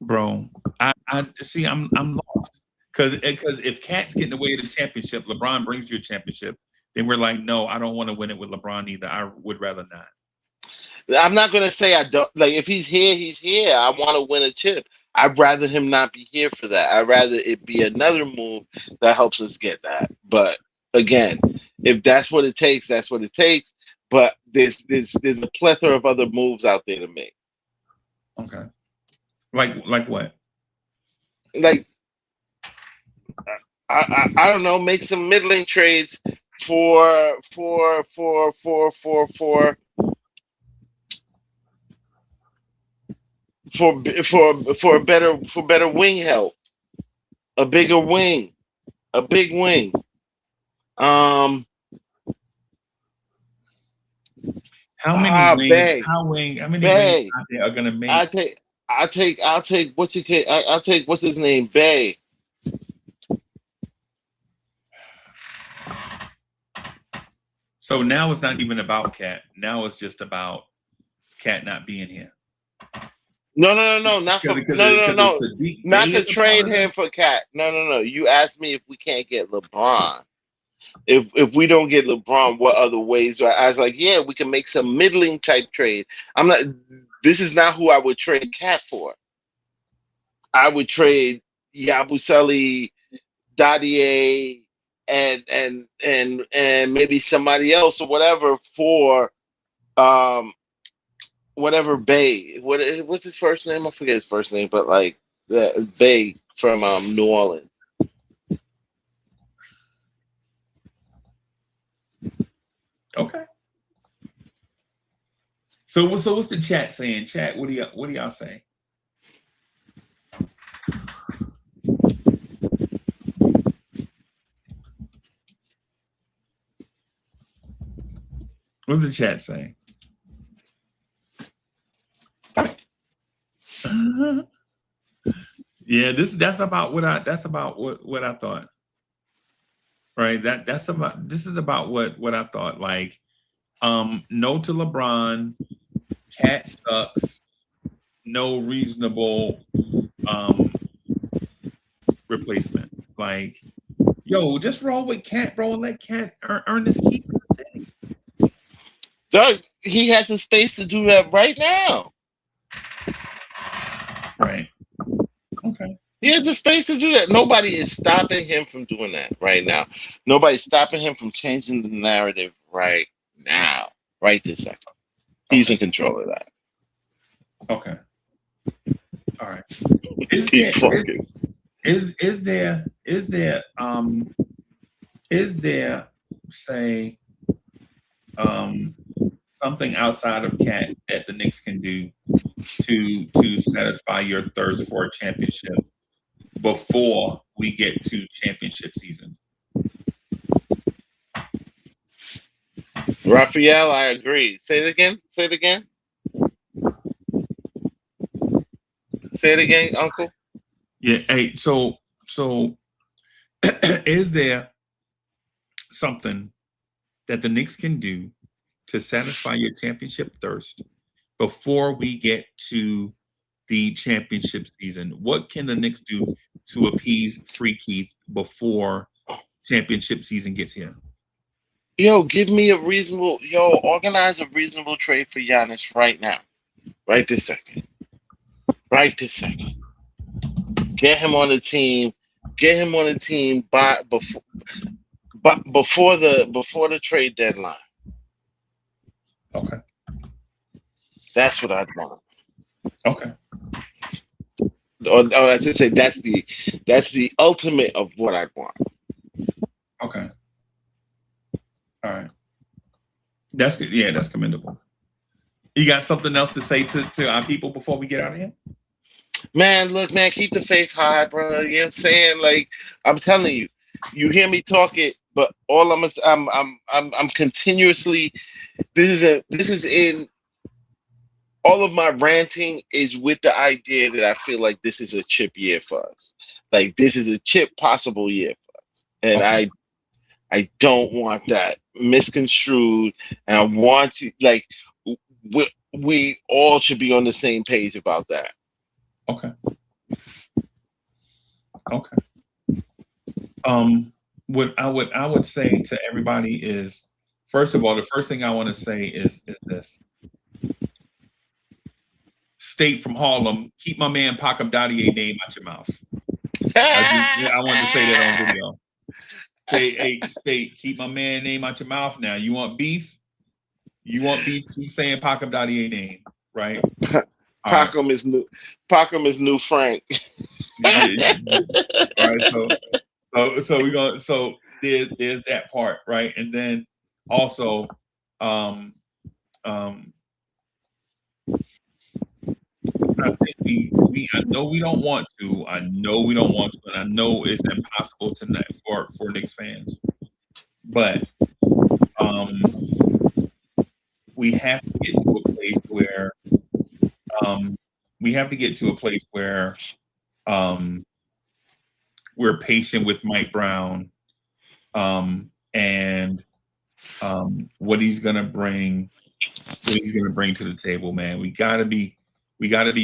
Bro. I see. I'm lost because if Cat's getting away with the championship, LeBron brings you a championship. Then we're like, no, I don't want to win it with LeBron either. I would rather not.
I'm not gonna say I don't like if he's here, he's here. I want to win a chip. I'd rather him not be here for that. I'd rather it be another move that helps us get that. But again, if that's what it takes, that's what it takes. But there's a plethora of other moves out there to make.
Okay. Like what?
Like I don't know, make some middling trades for for better wing help, a bigger wing, a big wing. Um,
How many wings?
Bay,
How many wings
Bay.
out there are gonna
I
make?
take, I'll take what's I'll take what's his name, Bay.
So now it's not even about Cat. Now it's just about Cat not being here.
No, not for no,
Because Sadiq
not
Bey
to
is a part
trade
of
him
that.
for Cat. No. You asked me if we can't get LeBron. If we don't get LeBron, what other ways? So I was like, yeah, we can make some middling type trade. I'm not. This is not who I would trade Cat for. I would trade Yabusele, Dadier, and maybe somebody else or whatever for um whatever Bay. What's his first name? I forget his first name, but like the Bay from New Orleans.
Okay. So what's the chat saying? Chat, what do y'all say? What's the chat saying? Yeah, that's about what I thought. Right? This is about what I thought. Like, no to LeBron, Cat sucks, no reasonable replacement. Like, yo, just roll with Cat, bro, and let Cat earn his keep in the city.
Doug, he has the space to do that right now.
Right. Okay.
He has the space to do that. Nobody is stopping him from doing that right now. Nobody's stopping him from changing the narrative right now, right this second. He's
Okay.
in control of that.
Okay. All right.
Keep focused.
Is there say something outside of Cat that the Knicks can do to satisfy your thirst for a championship before we get to championship season?
Raphael, I agree. Say it again. Say it again. Say it again, Uncle.
Yeah. Hey, so is there something that the Knicks can do to satisfy your championship thirst before we get to the championship season? What can the Knicks do to appease Free Keith before championship season gets here?
Yo, organize a reasonable trade for Giannis right now. Right this second. Right this second. Get him on the team. Get him on the team before the trade deadline.
Okay.
That's what I'd want.
Okay.
Or as I say, that's the ultimate of what I'd want.
Okay. All right. That's good. Yeah, that's commendable. You got something else to say to our people before we get out of here?
Man, look, man, keep the faith high, bro. You know what I'm saying? Like I'm telling you, you hear me talk it, but all I'm continuously. This is in all of my ranting is with the idea that I feel like this is a chip year for us. Like this is a chip possible year for us, and
Okay.
I don't want that misconstrued, and I want to like we all should be on the same page about that.
Okay. Okay. What I would say to everybody is, first of all, the first thing I want to say is this. State from Harlem, keep my man Pacom Dadier name out your mouth. I wanted to say that on video. State, keep my man name out your mouth now. You want beef? You want beef? Keep saying Pacom Dadier name, right?
Pacom is new. Pacom is new Frank.
Yeah. All right, so we're gonna there's that part, right? And then also I think I know we don't want to. I know we don't want to, and I know it's impossible tonight for Knicks fans. But we have to get to a place where we're patient with Mike Brown and what he's gonna bring to the table, man. We gotta be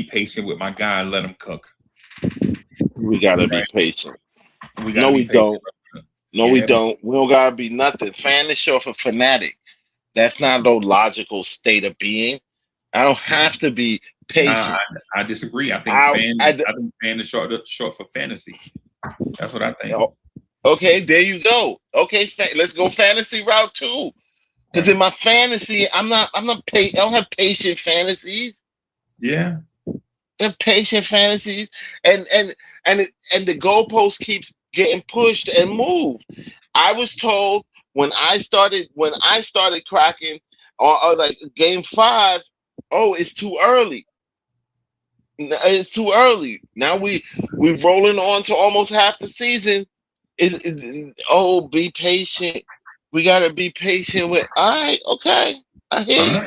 patient with my guy and let him cook.
We gotta be patient.
We
No, we don't. No, we
Yeah.
don't. We don't gotta be nothing. Fan is short for fanatic. That's not no logical state of being. I don't have to be patient.
I disagree. I think fan is short for fantasy. That's what I think.
Okay, there you go. Okay, let's go fantasy route too. Because in my fantasy, I don't have patient fantasies.
Yeah.
Impatient fantasies, and the goalpost keeps getting pushed and moved. I was told when I started cracking or like game 5, oh, it's too early. It's too early. Now we're rolling on to almost half the season. Be patient. We gotta be patient with. All right, okay, I hear you.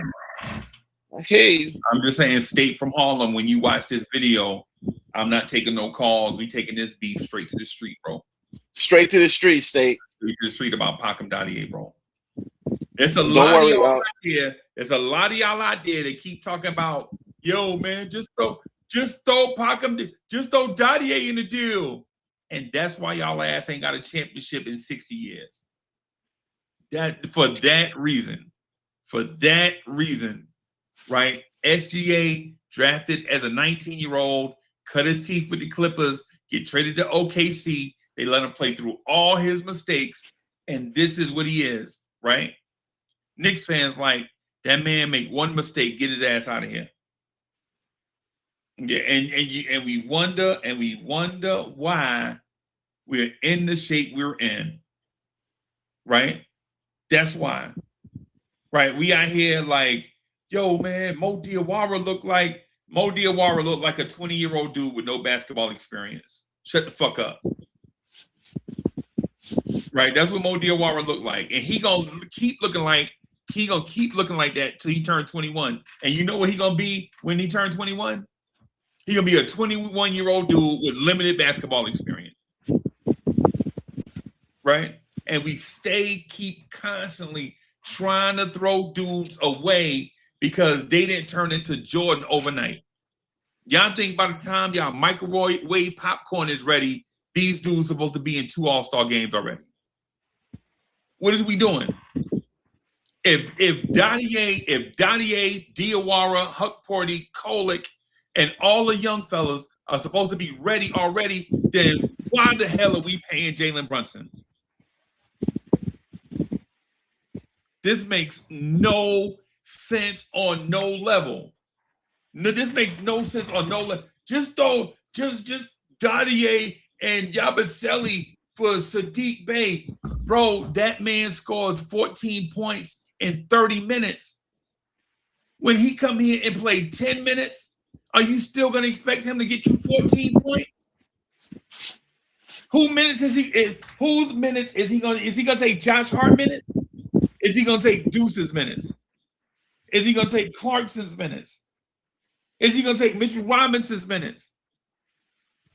Hey,
I'm just saying, State from Harlem, when you watch this video, I'm not taking no calls. We taking this beef straight to the street, bro.
Straight to the street, State.
Straight to the street about Pacom Dadier, bro. It's a lot of y'all out here. There's a lot of y'all out there that keep talking about, yo, man, just throw Pacom, just throw Dadier in the deal. And that's why y'all ass ain't got a championship in 60 years. For that reason. Right? SGA drafted as a 19-year-old, cut his teeth with the Clippers, get traded to OKC. They let him play through all his mistakes, and this is what he is, right? Knicks fans like, that man make one mistake, get his ass out of here. Yeah, and we wonder why we're in the shape we're in, right? That's why, right? We out here like, yo, man, Mo Diawara looked like a 20-year-old dude with no basketball experience. Shut the fuck up. Right? That's what Mo Diawara looked like. And he gonna keep looking like that till he turned 21. And you know what he gonna be when he turned 21? He gonna be a 21-year-old dude with limited basketball experience. Right? And we keep constantly trying to throw dudes away because they didn't turn into Jordan overnight. Y'all think by the time y'all microwave popcorn is ready, these dudes are supposed to be in 2 All-Star games already. What is we doing? If Dadier, Diawara, Huck Porty, Kolick, and all the young fellas are supposed to be ready already, then why the hell are we paying Jalen Brunson? This makes no sense on no level. No, this makes no sense on no level. Just Dadier and Yabusele for Sadiq Bey. Bro, that man scores 14 points in 30 minutes. When he come here and play 10 minutes, are you still going to expect him to get you 14 points? Whose minutes is he going to take Josh Hart minutes? Is he going to take Deuce's minutes? Is he going to take Clarkson's minutes? Is he going to take Mitchell Robinson's minutes?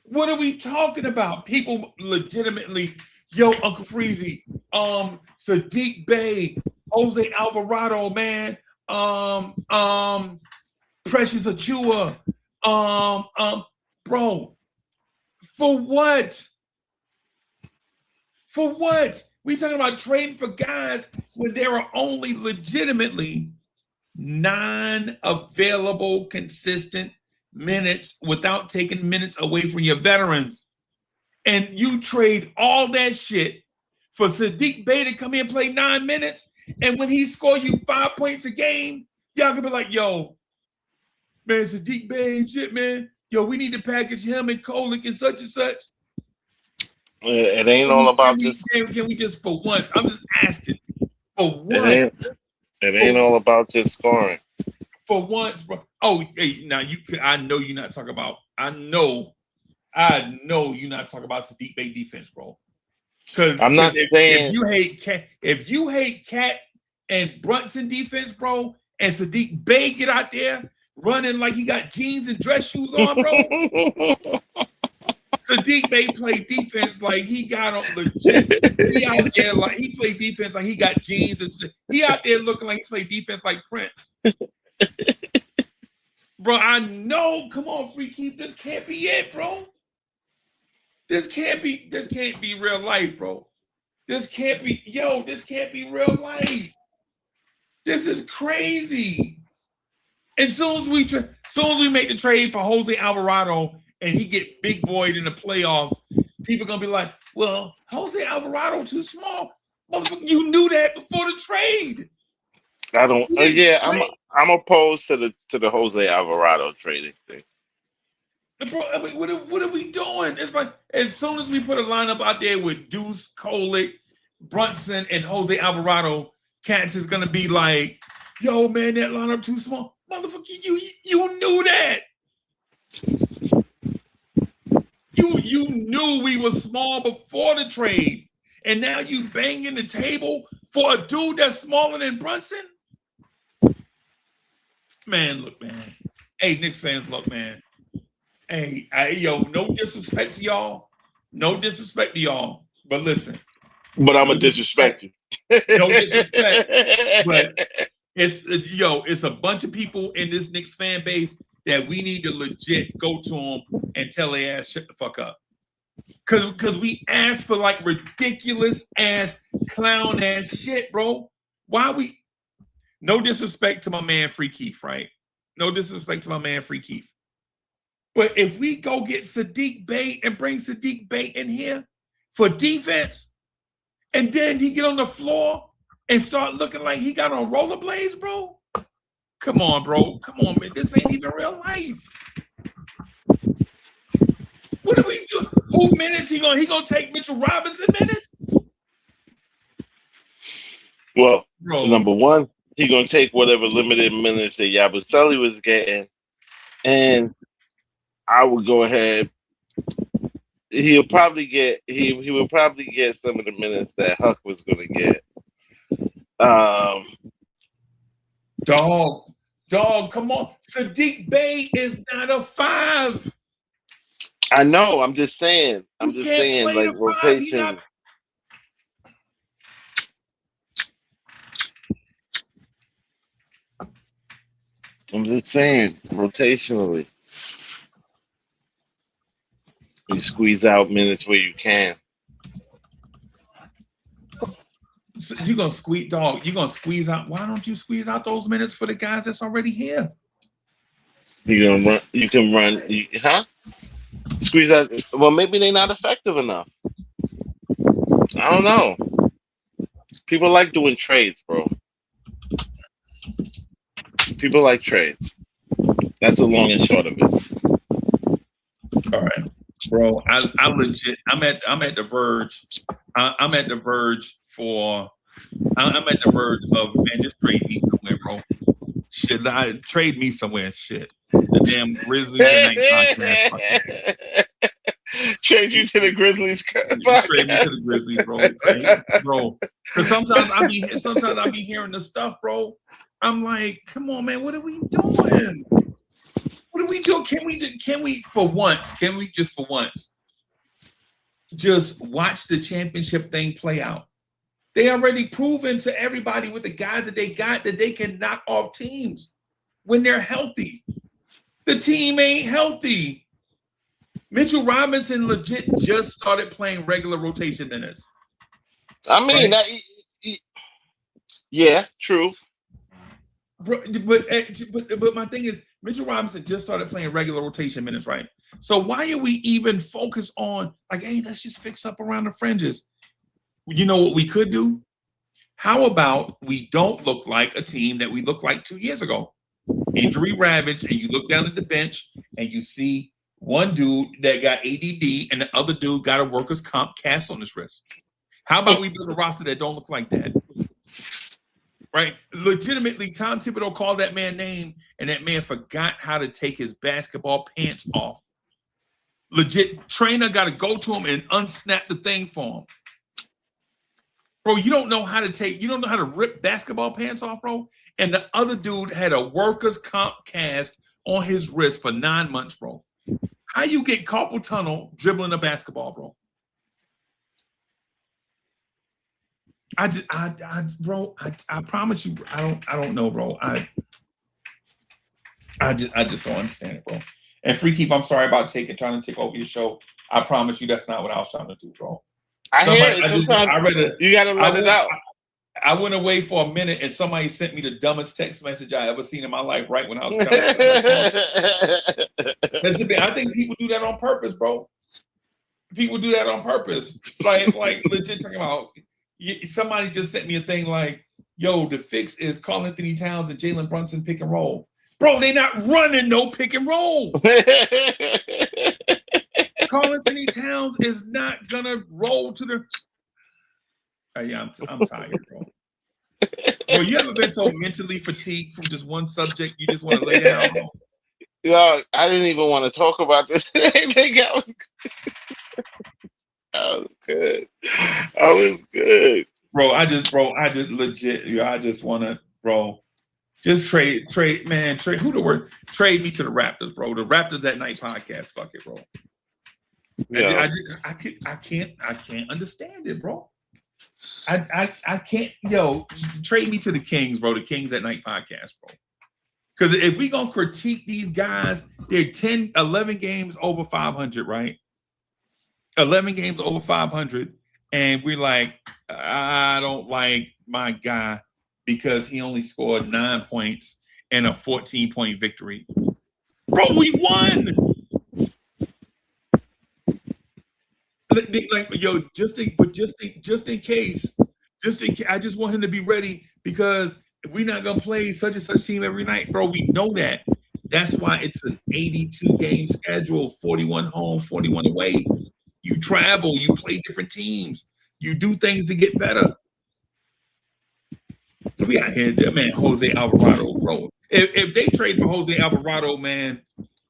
What are we talking about? People legitimately, Yo, Uncle Freezy, Sadiq Bey, Jose Alvarado, man, Precious Achua, bro, for what? For what? We talking about trading for guys when there are only legitimately 9 available consistent minutes without taking minutes away from your veterans. And you trade all that shit for Sadiq Bey to come in and play 9 minutes. And when he score you 5 points a game, y'all gonna be like, yo, man, Sadiq Bey ain't shit, man. Yo, we need to package him and Kolick and such and such.
It ain't all about just.
Can we just for once? I'm just asking for what?
It ain't all about just scoring.
For once, bro. Oh, hey, now I know you're not talking about. I know you're not talking about Sadiq Bey defense, bro. Because
I'm not saying
if you hate Cat and Brunson defense, bro, and Sadiq Bey get out there running like he got jeans and dress shoes on, bro. Sadiq Bey played defense like he got on legit. He out there like he played defense like he got jeans and shit. He out there looking like he played defense like Prince. Bro, I know. Come on, Free Keith. This can't be it, bro. This can't be real life, bro. This can't be real life. This is crazy. And soon as we make the trade for Jose Alvarado and he get big boyed in the playoffs, people gonna be like, well, Jose Alvarado too small. Motherfucker, you knew that before the trade.
I don't. I'm opposed to the Jose Alvarado trading thing.
Bro, I mean, what are we doing? It's like as soon as we put a lineup out there with Deuce, Kolick, Brunson, and Jose Alvarado, Cats is gonna be like, yo, man, that lineup too small. Motherfucker, you knew that. You knew we were small before the trade, and now you banging the table for a dude that's smaller than Brunson. Man, look, man. Hey, Knicks fans, look, man. Hey, yo, no disrespect to y'all. No disrespect to y'all. But listen.
But I'm going to disrespect you.
No disrespect. But it's a bunch of people in this Knicks fan base that we need to legit go to them and tell their ass shut the fuck up. Because we asked for like ridiculous ass clown ass shit, bro. Why we no disrespect to my man Free Keith, right? No disrespect to my man Free Keith. But if we go get Sadiq Bey and bring Sadiq Bey in here for defense, and then he get on the floor and start looking like he got on rollerblades, bro. Come on, bro. Come on, man. This ain't even real life. What are we doing? Who minutes he gonna take Mitchell Robinson minutes?
Well,
bro.
Number one, he gonna take whatever limited minutes that Yabusele was getting, and I would go ahead. He would probably get some of the minutes that Huck was gonna get.
Dog, come on. Sadiq Bey is not a 5.
I know. I'm just saying. Like rotation. I'm just saying, rotationally. You squeeze out minutes where you can.
You're gonna squeeze out. Why don't you squeeze out those minutes for the guys that's already here?
You're gonna run. You can run. Squeeze out. Well, maybe they're not effective enough. I don't know. People like doing trades, bro. People like trades. That's the long and short of it.
All right, bro. I legit. I'm at the verge. I'm at the verge of, man, just trade me somewhere, bro. Shit, trade me somewhere. Shit, the damn Grizzlies and podcast.
Trade you to the Grizzlies.
Trade me to the Grizzlies, bro. Because sometimes I be hearing the stuff, bro. I'm like, come on, man, what are we doing? What do we do? Can we for once? just watch the championship thing play out. They already proven to everybody with the guys that they got that they can knock off teams when they're healthy. The team ain't healthy. Mitchell Robinson legit just started playing regular rotation minutes.
I mean,
right?
Yeah, true.
But my thing is, Mitchell Robinson just started playing regular rotation minutes, right? So why are we even focused on like, hey, let's just fix up around the fringes? You know what we could do? How about we don't look like a team that we looked like 2 years ago? Injury ravaged, and you look down at the bench and you see one dude that got ADD and the other dude got a workers' comp cast on his wrist. How about we build a roster that don't look like that? Right? Legitimately, Tom Thibodeau called that man name, and that man forgot how to take his basketball pants off. Legit, trainer got to go to him and unsnap the thing for him. Bro, you don't know how to rip basketball pants off, bro. And the other dude had a workers' comp cast on his wrist for 9 months, bro. How you get carpal tunnel dribbling a basketball, bro? I promise you, I don't know, bro. I just don't understand it, bro. And Free Keep, I'm sorry about trying to take over your show. I promise you that's not what I was trying to do, bro.
You gotta let it out.
I went away for a minute and somebody sent me the dumbest text message I ever seen in my life right when I was telling them. I think people do that on purpose, bro. People do that on purpose. Like legit talking about, somebody just sent me a thing like, yo, the fix is Karl-Anthony Towns and Jalen Brunson pick and roll. Bro, they not running no pick and roll. Karl-Anthony Towns is not gonna roll to the. Yeah, I'm tired, bro. Bro, you ever been so mentally fatigued from just one subject you just want to lay down, bro?
Yo, I didn't even want to talk about this. I was good. I was good,
bro. I just legit. Yo, I just want to, bro. Just trade, man. Trade who the word? Trade me to the Raptors, bro. The Raptors at Night podcast. Fuck it, bro. Yeah. I can't understand it, bro. I can't, yo, trade me to the Kings, bro. The Kings at Night podcast, bro. Because if we gonna critique these guys, they're 11 games over 500, right? 11 games over 500, and we're like, I don't like my guy because he only scored 9 points and a 14-point victory. Bro, we won. Like, yo, just in case, I just want him to be ready because we're not gonna play such and such team every night, bro. We know that. That's why it's an 82 game schedule, 41 home, 41 away. You travel, you play different teams, you do things to get better. We out here, man. Jose Alvarado, bro. If they trade for Jose Alvarado, man.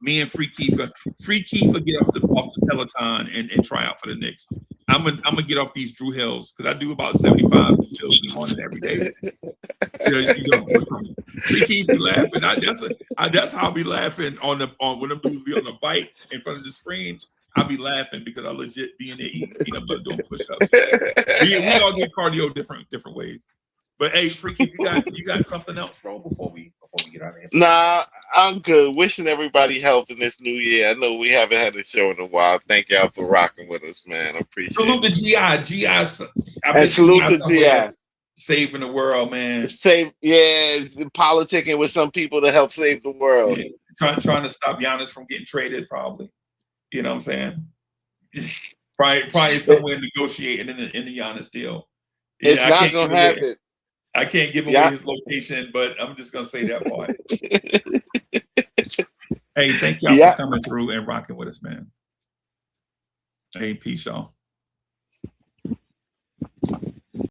Me and Free Keeper get off the Peloton and try out for the Knicks. I'm gonna get off these Drew Hills because I do about 75 hills in the morning every day. Free Keeper be laughing. That's how I be laughing on when them dudes be on the bike in front of the screen. I'll be laughing because I legit be in there eating peanut butter doing push-ups. We all get cardio different ways. But hey, Freaky, you got something else, bro, before we get out of here?
Nah, I'm good. Wishing everybody health in this new year. I know we haven't had a show in a while. Thank y'all for rocking with us, man. I appreciate it.
Salute to GI.
And salute to GI.
Saving the world, man.
Politicking with some people to help save the world.
Yeah, trying to stop Giannis from getting traded, probably. You know what I'm saying? Probably somewhere negotiating in the Giannis deal.
It's not gonna happen.
I can't give away his location, but I'm just gonna say that part. Hey, thank y'all for coming through and rocking with us, man. Hey, peace, y'all.